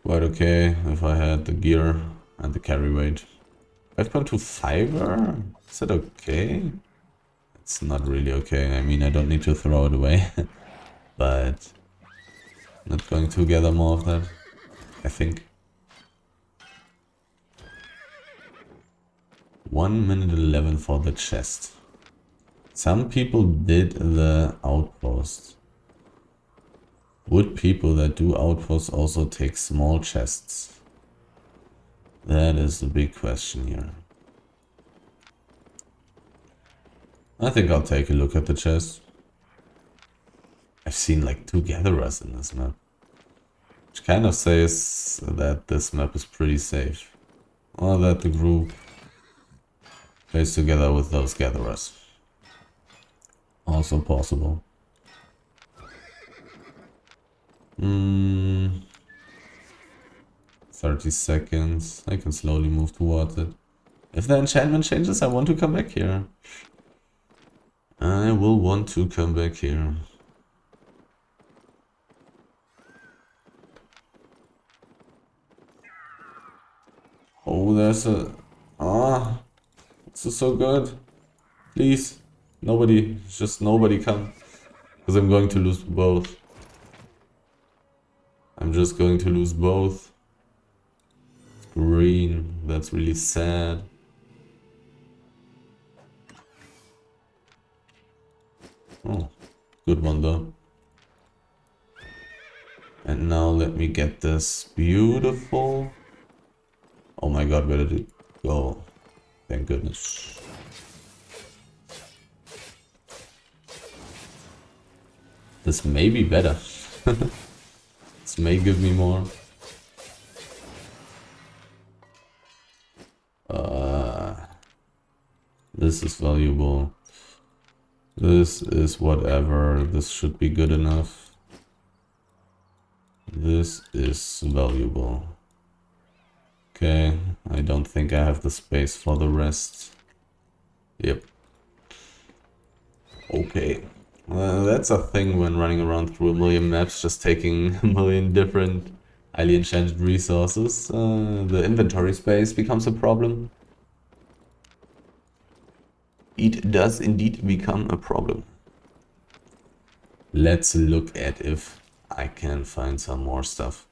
Quite okay if I had the gear and the carry weight. 5.2 fiber? Is that okay? It's not really okay. I mean, I don't need to throw it away. But not going to gather more of that, I think. 1 minute 11 for the chest. Some people did the outpost. Would people that do outposts also take small chests? That is the big question here. I think I'll take a look at the chest. I've seen like 2 gatherers in this map, which kind of says that this map is pretty safe. Or that the group plays together with those gatherers. Also possible. 30 seconds. I can slowly move towards it. If the enchantment changes, I want to come back here. I will want to come back here. Oh, there's a... Ah, this is so good. Please, nobody, just nobody come. Because I'm going to lose both. I'm just going to lose both. Green, that's really sad. Oh, good one though. And now let me get this beautiful... Oh my god, where did it go? Thank goodness. This may be better. This may give me more. This is valuable. This is whatever. This should be good enough. This is valuable. Okay, I don't think I have the space for the rest. Yep. Okay. That's a thing when running around through a million maps, just taking a million different highly enchanted resources, the inventory space becomes a problem. It does indeed become a problem. Let's look at if I can find some more stuff.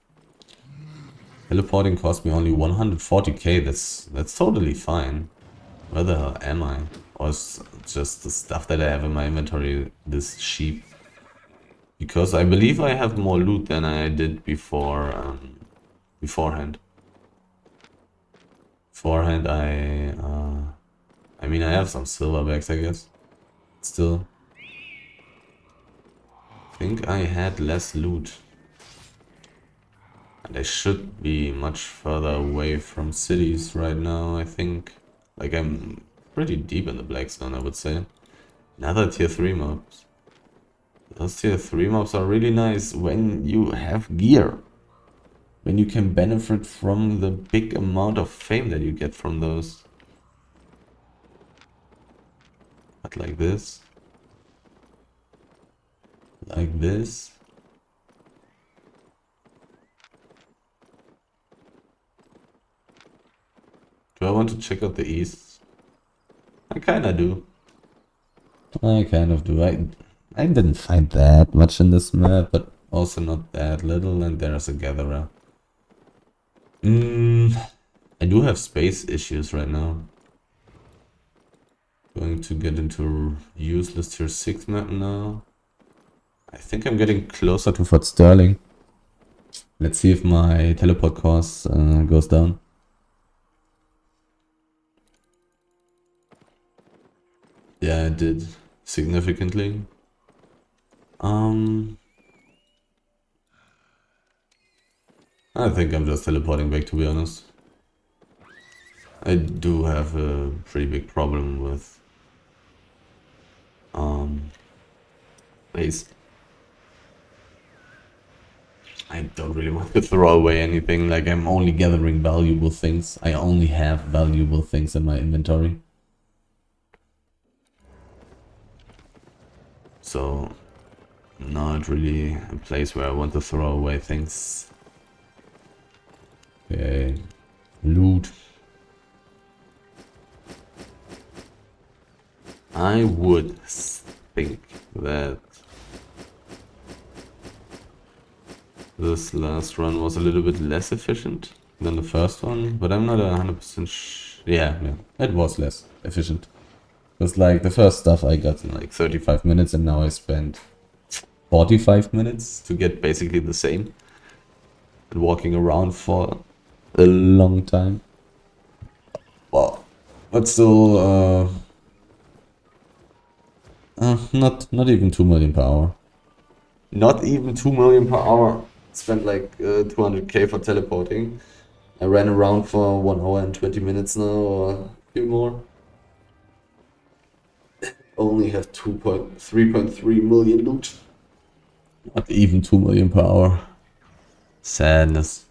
Teleporting cost me only 140k, that's totally fine. Where the hell am I? Or is just the stuff that I have in my inventory this cheap? Because I believe I have more loot than I did beforehand. Beforehand I mean I have some silver bags, I guess. Still. I think I had less loot. And I should be much further away from cities right now, I think. Like I'm pretty deep in the Black Zone, I would say. Another tier 3 mobs. Those tier 3 mobs are really nice when you have gear. When you can benefit from the big amount of fame that you get from those. But like this. Like this. Do I want to check out the east? I kinda do. I kind of do. I didn't find that much in this map, but also not that little, and there's a gatherer. I do have space issues right now. Going to get into useless tier 6 map now. I think I'm getting closer to Fort Sterling. Let's see if my teleport cost goes down. Yeah, it did. Significantly. I think I'm just teleporting back, to be honest. I do have a pretty big problem with base. I don't really want to throw away anything, like I'm only gathering valuable things. I only have valuable things in my inventory. So, not really a place where I want to throw away things. Okay, loot. I would think that this last run was a little bit less efficient than the first one, but I'm not 100% yeah, it was less efficient. Because like the first stuff I got in like 35 minutes and now I spent 45 minutes to get basically the same. And walking around for a long time. Well, but still, not even 2 million per hour. Not even 2 million per hour. Spent like 200k for teleporting. I ran around for 1 hour and 20 minutes now, or a few more. Only have 3.3 million loot. Not even 2 million per hour. Sadness.